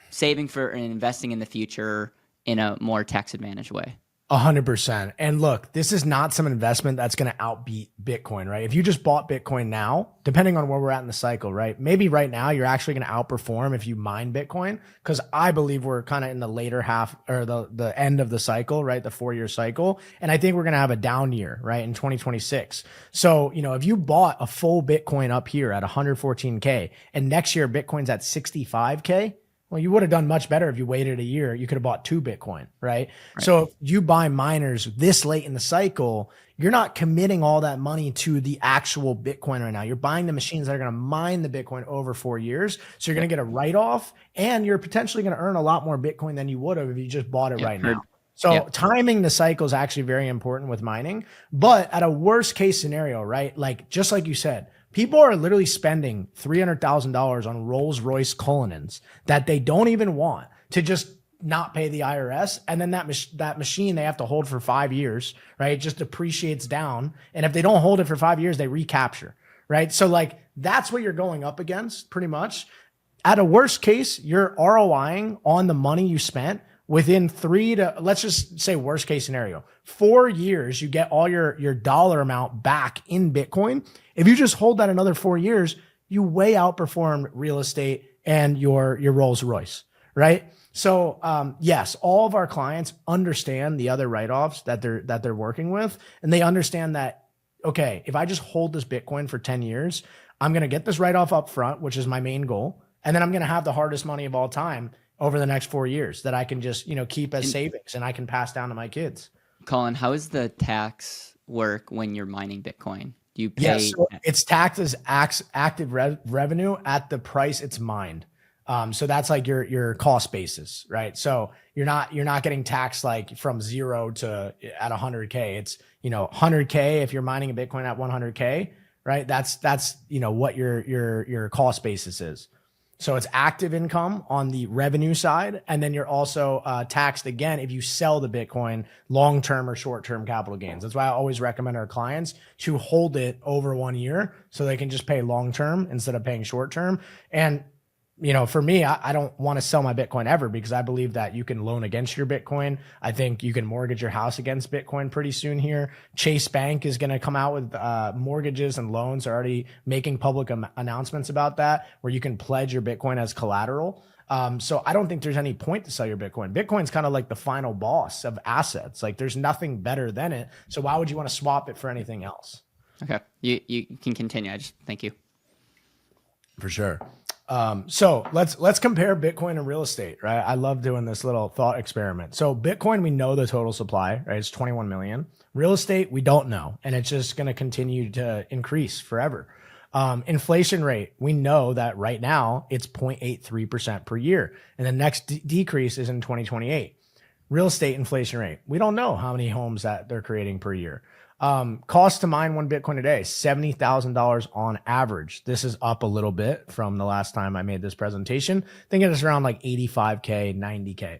saving for and investing in the future in a more tax advantage way. 100%. And look, this is not some investment that's going to outbeat Bitcoin, right? If you just bought Bitcoin now, depending on where we're at in the cycle, right? Maybe right now you're actually going to outperform if you mine Bitcoin, because I believe we're kind of in the later half or the end of the cycle, right? The 4-year cycle. And I think we're going to have a down year, right? In 2026. So, you know, if you bought a full Bitcoin up here at 114K and next year Bitcoin's at 65K, well, you would have done much better if you waited a year. You could have bought 2 Bitcoin, right? So if you buy miners this late in the cycle, you're not committing all that money to the actual Bitcoin right now. You're buying the machines that are going to mine the Bitcoin over 4 years. So you're going to get a write-off, and you're potentially going to earn a lot more Bitcoin than you would have if you just bought it right now. So timing the cycle is actually very important with mining. But at a worst case scenario, right? Like, just like you said, people are literally spending $300,000 on Rolls-Royce Cullinans that they don't even want to just not pay the IRS. And then that machine they have to hold for 5 years, right? It just depreciates down. And if they don't hold it for 5 years, they recapture, right? So like, that's what you're going up against pretty much. At a worst case, you're ROIing on the money you spent within 3 to, let's just say worst case scenario, 4 years, you get all your dollar amount back in Bitcoin. If you just hold that another 4 years, you way outperformed real estate and your Rolls Royce, right? So yes, all of our clients understand the other write-offs that they're working with, and they understand that, okay, if I just hold this Bitcoin for 10 years, I'm going to get this write-off up front, which is my main goal, and then I'm going to have the hardest money of all time over the next 4 years that I can just, keep as savings and I can pass down to my kids. Colin, how does the tax work when you're mining Bitcoin? Do you pay? Yes, so it's taxed as active revenue at the price it's mined. So that's like your cost basis, right? So you're not getting taxed like from 0 to at 100K. It's 100K if you're mining a Bitcoin at 100K, right? That's what your cost basis is. So it's active income on the revenue side. And then you're also taxed again if you sell the Bitcoin long-term or short-term capital gains. That's why I always recommend our clients to hold it over 1 year so they can just pay long-term instead of paying short-term. And for me, I don't want to sell my Bitcoin ever because I believe that you can loan against your Bitcoin. I think you can mortgage your house against Bitcoin pretty soon here. Chase Bank is going to come out with mortgages and loans. They're already making public announcements about that where you can pledge your Bitcoin as collateral. So I don't think there's any point to sell your Bitcoin. Bitcoin's kind of like the final boss of assets. Like there's nothing better than it. So why would you want to swap it for anything else? Okay. You can continue. Thank you. For sure. So let's compare Bitcoin and real estate, right? I love doing this little thought experiment. So Bitcoin, we know the total supply, right? It's 21 million. Real estate, we don't know. And it's just going to continue to increase forever. Inflation rate, we know that right now it's 0.83% per year. And the next decrease is in 2028. Real estate inflation rate, we don't know how many homes that they're creating per year. Cost to mine 1 Bitcoin a day, $70,000 on average. This is up a little bit from the last time I made this presentation. I think it's around like 85K, 90K.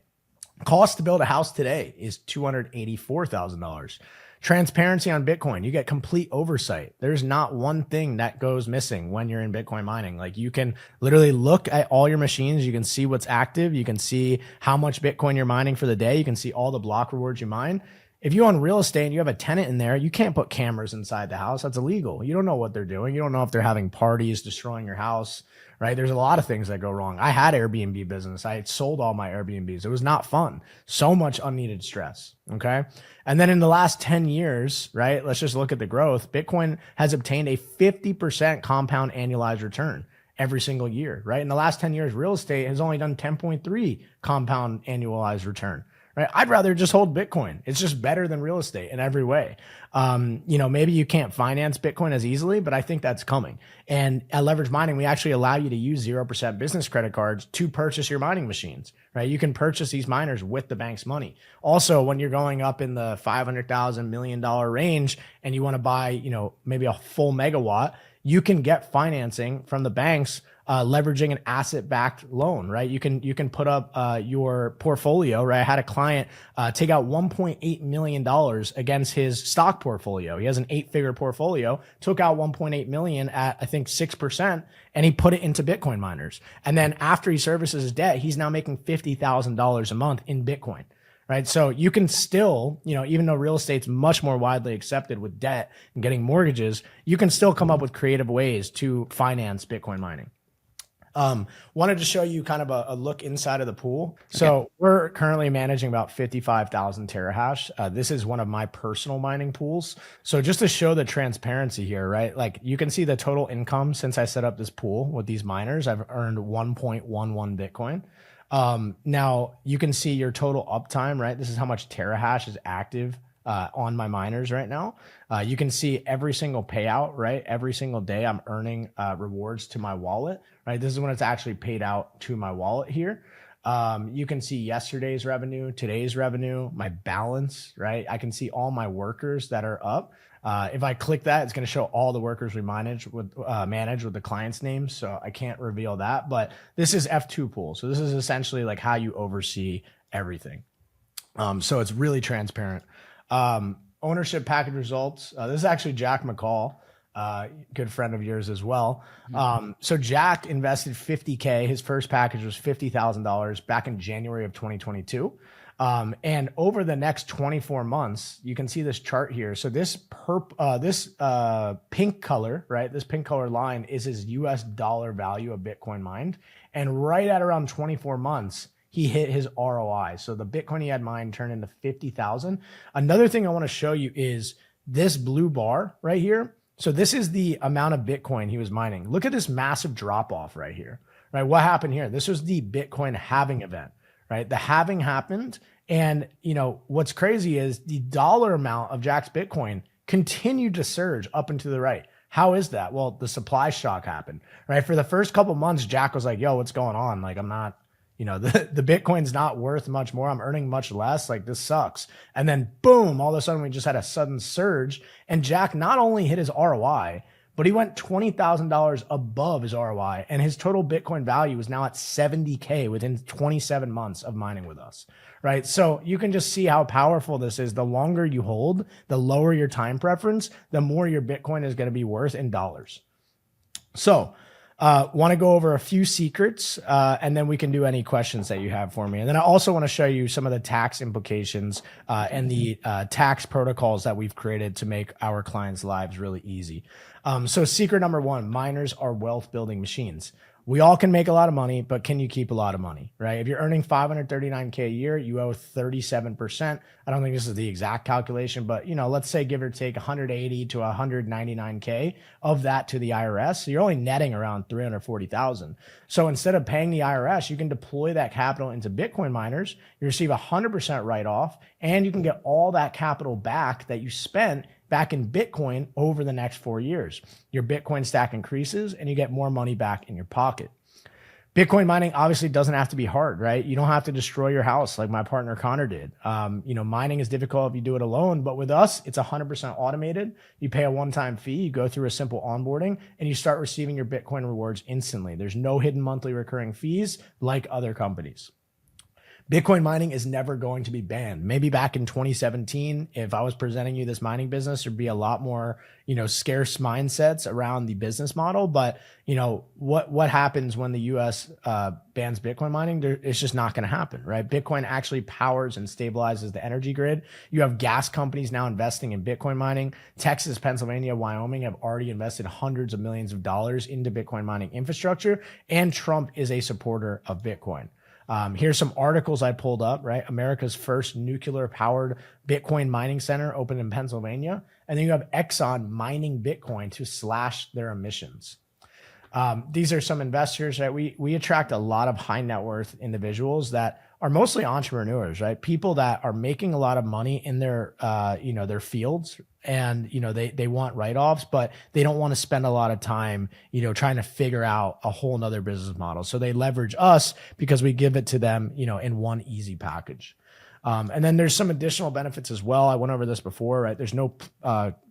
Cost to build a house today is $284,000. Transparency on Bitcoin, you get complete oversight. There's not one thing that goes missing when you're in Bitcoin mining. Like you can literally look at all your machines. You can see what's active. You can see how much Bitcoin you're mining for the day. You can see all the block rewards you mine. If you own real estate and you have a tenant in there, you can't put cameras inside the house. That's illegal. You don't know what they're doing. You don't know if they're having parties, destroying your house, right? There's a lot of things that go wrong. I had Airbnb business. I sold all my Airbnbs. It was not fun. So much unneeded stress. Okay. And then in the last 10 years, right? Let's just look at the growth. Bitcoin has obtained a 50% compound annualized return every single year, right? In the last 10 years, real estate has only done 10.3 compound annualized return. Right? I'd rather just hold Bitcoin. It's just better than real estate in every way. Maybe you can't finance Bitcoin as easily, but I think that's coming. And at Leverage Mining, we actually allow you to use 0% business credit cards to purchase your mining machines, right? You can purchase these miners with the bank's money. Also, when you're going up in the $500,000 $1 million range and you want to buy, maybe a full megawatt, you can get financing from the banks leveraging an asset-backed loan, right? You can put up your portfolio, right? I had a client take out $1.8 million against his stock portfolio. He has an 8-figure portfolio, took out $1.8 million at, I think, 6%, and he put it into Bitcoin miners. And then after he services his debt, he's now making $50,000 a month in Bitcoin. Right. So you can still, even though real estate's much more widely accepted with debt and getting mortgages, you can still come up with creative ways to finance Bitcoin mining. Wanted to show you kind of a look inside of the pool. So we're currently managing about 55,000 terahash. This is one of my personal mining pools. So just to show the transparency here, right? Like you can see the total income since I set up this pool with these miners. I've earned 1.11 Bitcoin. Now you can see your total uptime, right? This is how much terahash is active on my miners right now. You can see every single payout, right? Every single day I'm earning rewards to my wallet, right? This is when it's actually paid out to my wallet here. You can see yesterday's revenue, today's revenue, my balance, right? I can see all my workers that are up. If I click that, it's going to show all the workers we manage with the client's names. So I can't reveal that, but this is F2 pool. So this is essentially like how you oversee everything. So it's really transparent. Ownership package results. This is actually Jack McCall, good friend of yours as well. So Jack invested $50K. His first package was $50,000 back in January of 2022. And over the next 24 months, you can see this chart here. So this pink color, right? This pink color line is his US dollar value of Bitcoin mined. And right at around 24 months, he hit his ROI. So the Bitcoin he had mined turned into 50,000. Another thing I want to show you is this blue bar right here. So this is the amount of Bitcoin he was mining. Look at this massive drop off right here, right? What happened here? This was the Bitcoin halving event, right? The halving happened. And what's crazy is the dollar amount of Jack's Bitcoin continued to surge up and to the right. How is that? Well, the supply shock happened, right? For the first couple months, Jack was like, yo, what's going on? Like, I'm not, the Bitcoin's not worth much more. I'm earning much less. Like, this sucks. And then boom, all of a sudden we just had a sudden surge, and Jack not only hit his ROI, but he went $20,000 above his ROI, and his total Bitcoin value is now at 70K within 27 months of mining with us, right? So you can just see how powerful this is. The longer you hold, the lower your time preference, the more your Bitcoin is going to be worth in dollars. So want to go over a few secrets, and then we can do any questions that you have for me. And then I also want to show you some of the tax implications and the tax protocols that we've created to make our clients' lives really easy. So secret number one, miners are wealth building machines. We all can make a lot of money, but can you keep a lot of money, right? If you're earning $539K a year, you owe 37%. I don't think this is the exact calculation, but let's say give or take 180 to 199K of that to the IRS. So you're only netting around 340,000. So instead of paying the IRS, you can deploy that capital into Bitcoin miners. You receive 100% write-off, and you can get all that capital back that you spent back in Bitcoin over the next 4 years. Your Bitcoin stack increases and you get more money back in your pocket. Bitcoin mining obviously doesn't have to be hard, right? You don't have to destroy your house like my partner Connor did. Mining is difficult if you do it alone, but with us, it's 100% automated. You pay a one-time fee, you go through a simple onboarding, and you start receiving your Bitcoin rewards instantly. There's no hidden monthly recurring fees like other companies. Bitcoin mining is never going to be banned. Maybe back in 2017, if I was presenting you this mining business, there'd be a lot more, scarce mindsets around the business model. But, what happens when the US bans Bitcoin mining? It's just not going to happen, right? Bitcoin actually powers and stabilizes the energy grid. You have gas companies now investing in Bitcoin mining. Texas, Pennsylvania, Wyoming have already invested hundreds of millions of dollars into Bitcoin mining infrastructure. And Trump is a supporter of Bitcoin. Here's some articles I pulled up, right? America's first nuclear powered Bitcoin mining center opened in Pennsylvania. And then you have Exxon mining Bitcoin to slash their emissions. These are some investors, right? We attract a lot of high net worth individuals that are mostly entrepreneurs, right? People that are making a lot of money in their fields, and they want write-offs, but they don't want to spend a lot of time trying to figure out a whole nother business model. So they leverage us because we give it to them in one easy package. And then there's some additional benefits as well. I went over this before, right? There's no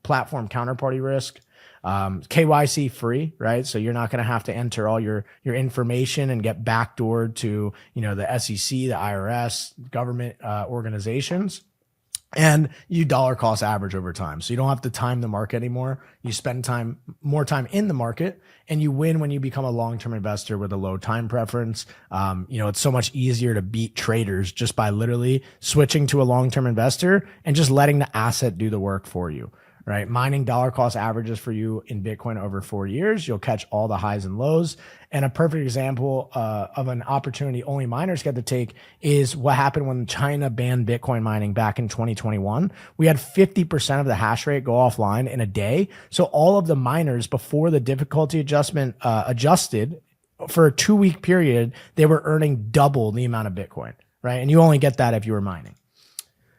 platform counterparty risk. KYC free, right? So you're not going to have to enter all your information and get backdoored to, the SEC, the IRS, government organizations. And you dollar cost average over time. So you don't have to time the market anymore. You spend more time in the market, and you win when you become a long-term investor with a low time preference. It's so much easier to beat traders just by literally switching to a long-term investor and just letting the asset do the work for you. Right? Mining dollar cost averages for you in Bitcoin over 4 years. You'll catch all the highs and lows. And a perfect example of an opportunity only miners get to take is what happened when China banned Bitcoin mining back in 2021. We had 50% of the hash rate go offline in a day. So all of the miners, before the difficulty adjustment adjusted for a 2-week period, they were earning double the amount of Bitcoin, right? And you only get that if you were mining.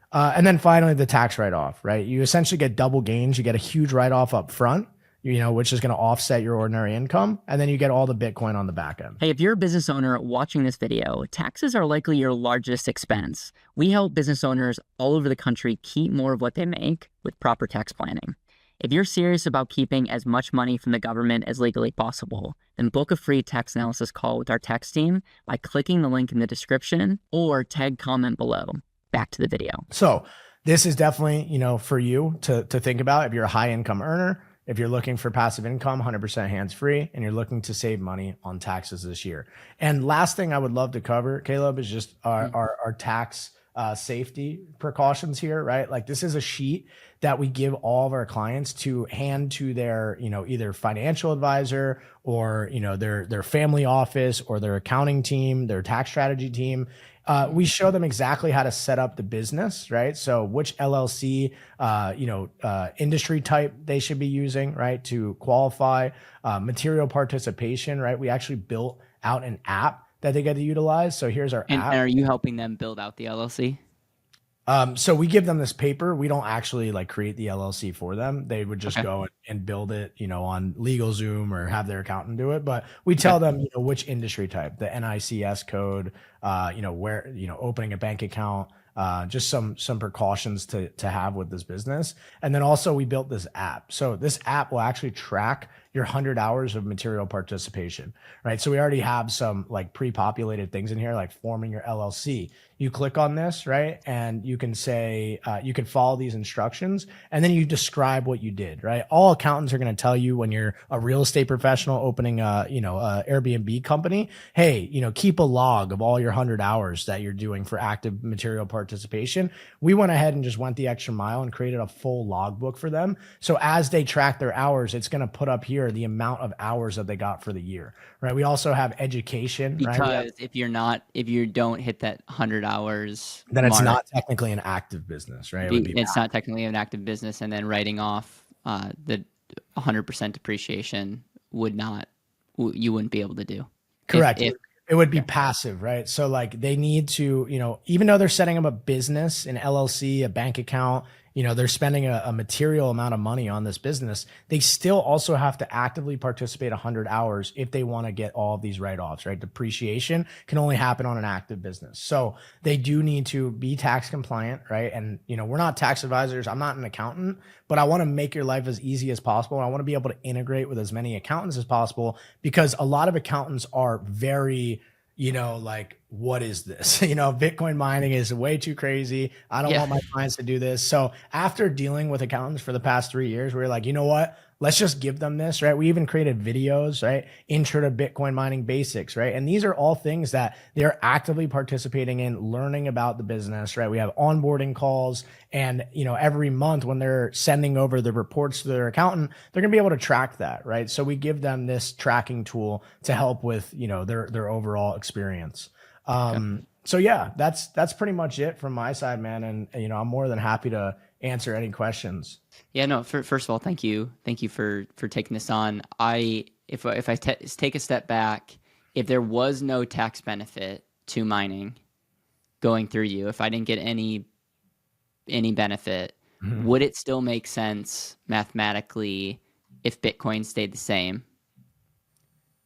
And then finally, the tax write-off, right? You essentially get double gains. You get a huge write-off up front, which is going to offset your ordinary income. And then you get all the Bitcoin on the back end. Hey, if you're a business owner watching this video, taxes are likely your largest expense. We help business owners all over the country keep more of what they make with proper tax planning. If you're serious about keeping as much money from the government as legally possible, then book a free tax analysis call with our tax team by clicking the link in the description or tag comment below. Back to the video. So this is definitely, for you to think about. If you're a high income earner, if you're looking for passive income, 100% hands-free, and you're looking to save money on taxes this year. And last thing I would love to cover, Caleb, is just our tax safety precautions here, right? Like, this is a sheet that we give all of our clients to hand to their, either financial advisor or, their family office or their accounting team, their tax strategy team. We show them exactly how to set up the business, right? So which LLC, industry type they should be using, right? To qualify, material participation, right? We actually built out an app that they get to utilize. So here's our app. And are you helping them build out the LLC? So we give them this paper. We don't actually create the LLC for them. They would just go and build it, on LegalZoom or have their accountant do it. But we tell them, which industry type, the NICS code, where, opening a bank account, just some precautions to have with this business. And then also we built this app. So this app will actually track your 100 hours of material participation, right? So we already have some like pre-populated things in here, like forming your LLC. You click on this, right? And you can say, you can follow these instructions, and then you describe what you did, right? All accountants are going to tell you when you're a real estate professional opening a Airbnb company, hey, keep a log of all your 100 hours that you're doing for active material participation. We went ahead and just went the extra mile and created a full logbook for them. So as they track their hours, it's going to put up here the amount of hours that they got for the year, right? We also have education, because right? if you don't hit that 100 hours, Then it's not technically an active business, right? It's not technically an active business, and then writing off the 100% depreciation you wouldn't be able to do. Correct. It would be passive, right? So like they need to, even though they're setting up a business, an LLC, a bank account, they're spending a material amount of money on this business. They still also have to actively participate 100 hours if they want to get all of these write-offs, right? Depreciation can only happen on an active business. So they do need to be tax compliant, right? And, we're not tax advisors. I'm not an accountant, but I want to make your life as easy as possible. I want to be able to integrate with as many accountants as possible, because a lot of accountants are very, like, what is this? Bitcoin mining is way too crazy. I don't want my clients to do this. So after dealing with accountants for the past 3 years, we were like, you know what? Let's just give them this, right? We even created videos, right? Intro to Bitcoin mining basics, right? And these are all things that they're actively participating in, learning about the business, right? We have onboarding calls, and, every month when they're sending over the reports to their accountant, they're going to be able to track that, right? So we give them this tracking tool to help with, their overall experience. So yeah, that's pretty much it from my side, man. And, I'm more than happy to answer any questions. Yeah, no, first of all, thank you for taking this on. If I take a step back, if there was no tax benefit to mining going through you, if I didn't get any benefit, would it still make sense mathematically if Bitcoin stayed the same?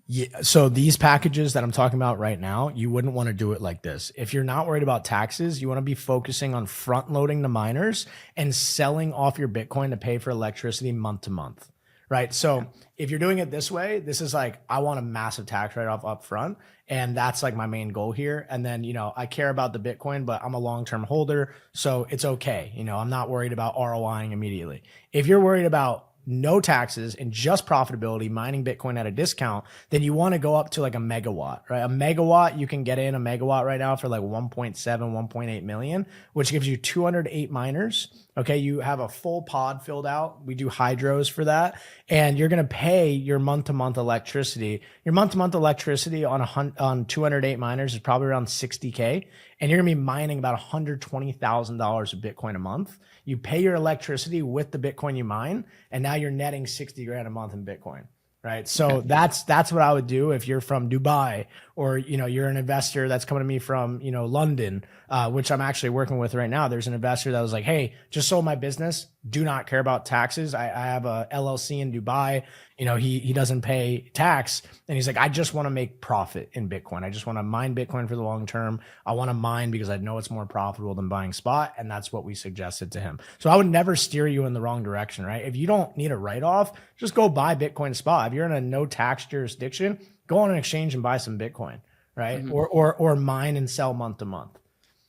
Yeah. So these packages that I'm talking about right now, you wouldn't want to do it like this. If you're not worried about taxes, you want to be focusing on front loading the miners and selling off your Bitcoin to pay for electricity month to month, right? So if you're doing it this way, this is like, I want a massive tax write-off up front. And that's like my main goal here. And then, I care about the Bitcoin, but I'm a long-term holder. So it's okay. I'm not worried about ROIing immediately. If you're worried about no taxes and just profitability, mining Bitcoin at a discount, then you want to go up to like a megawatt, right? A megawatt, you can get in a megawatt right now for like 1.7, 1.8 million, which gives you 208 miners. Okay. You have a full pod filled out. We do hydros for that. And you're going to pay your month-to-month electricity. Your month-to-month electricity on 208 miners is probably around 60K. And you're going to be mining about $120,000 of Bitcoin a month. You pay your electricity with the Bitcoin you mine, and now you're netting 60 grand a month in Bitcoin, right? So that's what I would do if you're from Dubai, or, you're an investor that's coming to me from, London, which I'm actually working with right now. There's an investor that was like, hey, just sold my business. Do not care about taxes. I have a LLC in Dubai. He doesn't pay tax. And he's like, I just want to make profit in Bitcoin. I just want to mine Bitcoin for the long term. I want to mine because I know it's more profitable than buying spot. And that's what we suggested to him. So I would never steer you in the wrong direction, right? If you don't need a write-off, just go buy Bitcoin spot. If you're in a no tax jurisdiction, go on an exchange and buy some Bitcoin, right? Or mine and sell month to month.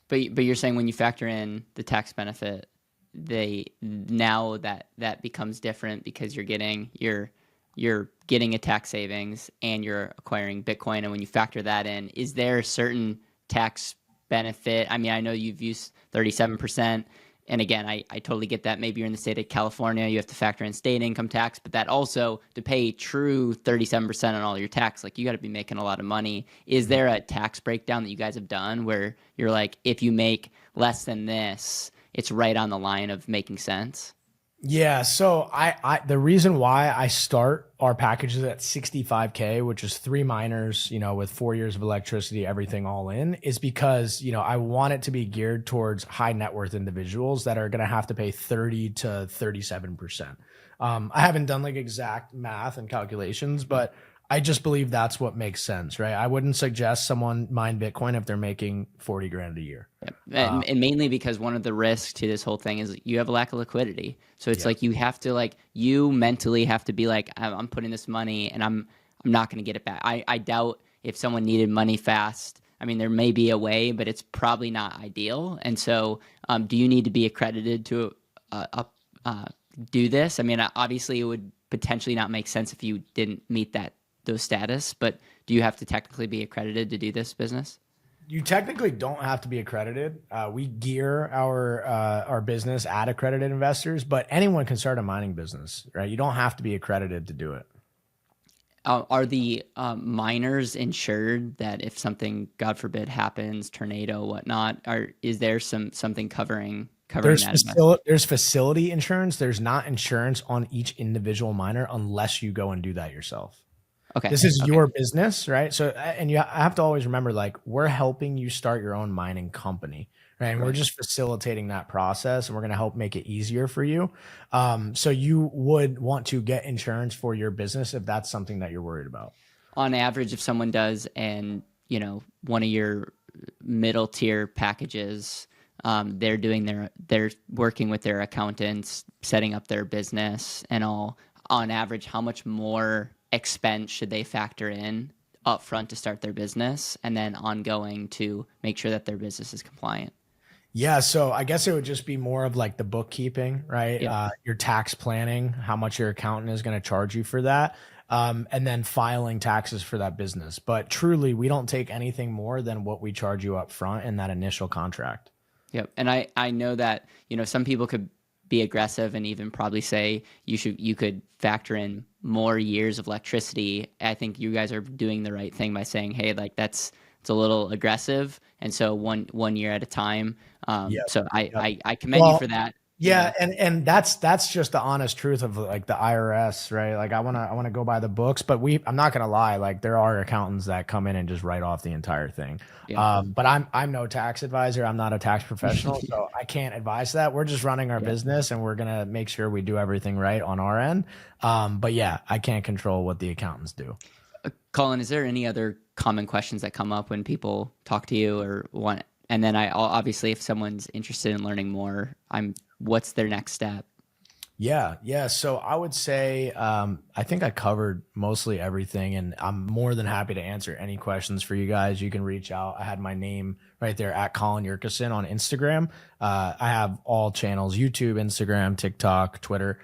But you're saying when you factor in the tax benefit, now that becomes different, because you're getting a tax savings and you're acquiring Bitcoin. And when you factor that in, is there a certain tax benefit? I mean, I know you've used 37%. And again, I totally get that. Maybe you're in the state of California, you have to factor in state income tax, but that also, to pay true 37% on all your tax, like, you got to be making a lot of money. Is there a tax breakdown that you guys have done where you're like, if you make less than this, it's right on the line of making sense? Yeah. So the reason why I start our packages at 65K, which is 3 miners, with 4 years of electricity, everything all in, is because, I want it to be geared towards high net worth individuals that are going to have to pay 30 to 37%. I haven't done like exact math and calculations, but I just believe that's what makes sense, right? I wouldn't suggest someone mine Bitcoin if they're making 40 grand a year. Yep. And mainly because one of the risks to this whole thing is you have a lack of liquidity. So it's like you have to you mentally have to be like, I'm putting this money and I'm not going to get it back. I doubt if someone needed money fast. I mean, there may be a way, but it's probably not ideal. And so do you need to be accredited to do this? I mean, obviously it would potentially not make sense if you didn't meet those status, but do you have to technically be accredited to do this business? You technically don't have to be accredited. We gear our business at accredited investors, but anyone can start a mining business, right? You don't have to be accredited to do it. Are the miners insured that if something, God forbid, happens, tornado, whatnot? Is there something covering that? There's facility insurance. There's not insurance on each individual miner unless you go and do that yourself. Okay. This is your business, right? So, and I have to always remember, like, we're helping you start your own mining company, right? And we're just facilitating that process, and we're going to help make it easier for you. So you would want to get insurance for your business if that's something that you're worried about. On average, if someone does, and one of your middle tier packages, they're working with their accountants, setting up their business and all. On average, how much more expense should they factor in upfront to start their business and then ongoing to make sure that their business is compliant? Yeah, so I guess it would just be more of like the bookkeeping, right? Yeah. Your tax planning, how much your accountant is going to charge you for that, and then filing taxes for that business. But truly, we don't take anything more than what we charge you up front in that initial contract. Yep. And I know that, some people could be aggressive and even probably say you could factor in more years of electricity. I think you guys are doing the right thing by saying, hey, it's a little aggressive. And so one year at a time. So I commend you for that. Yeah, and that's just the honest truth of like the IRS, right? Like I want to go by the books, but I'm not gonna lie, like there are accountants that come in and just write off the entire thing. Yeah. But I'm no tax advisor. I'm not a tax professional, so I can't advise that. We're just running our business, and we're gonna make sure we do everything right on our end. But yeah, I can't control what the accountants do. Colin, is there any other common questions that come up when people talk to you or want? And then obviously, if someone's interested in learning more, what's their next step? Yeah. So I would say, I think I covered mostly everything, and I'm more than happy to answer any questions for you guys. You can reach out. I had my name right there at Colin Yurcisin on Instagram. I have all channels: YouTube, Instagram, TikTok, Twitter.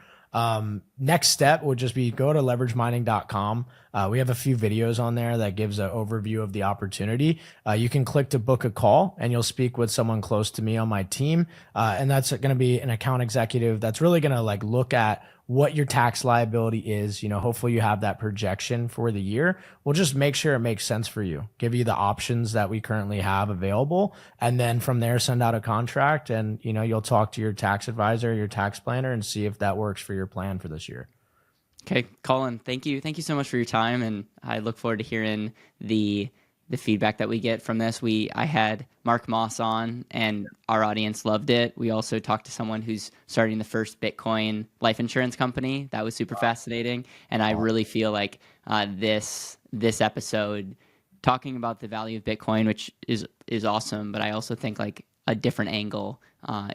Next step would just be go to leveragemining.com. We have a few videos on there that gives an overview of the opportunity. You can click to book a call and you'll speak with someone close to me on my team. And that's going to be an account executive that's really going to like look at what your tax liability is. Hopefully you have that projection for the year. We'll just make sure it makes sense for you, give you the options that we currently have available. And then from there, send out a contract, and, you'll talk to your tax advisor, your tax planner, and see if that works for your plan for this year. Okay, Colin, thank you. Thank you so much for your time. And I look forward to hearing the feedback that we get from this. I had Mark Moss on, and our audience loved it. We also talked to someone who's starting the first Bitcoin life insurance company. That was super fascinating. And I really feel like this episode, talking about the value of Bitcoin, which is awesome, but I also think like a different angle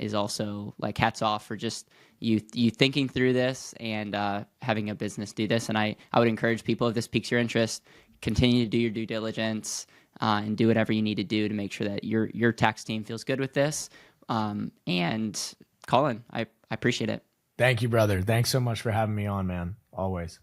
is also like hats off for just you thinking through this and having a business do this. And I would encourage people, if this piques your interest, continue to do your due diligence and do whatever you need to do to make sure that your tax team feels good with this. And Colin, I appreciate it. Thank you, brother. Thanks so much for having me on, man. Always.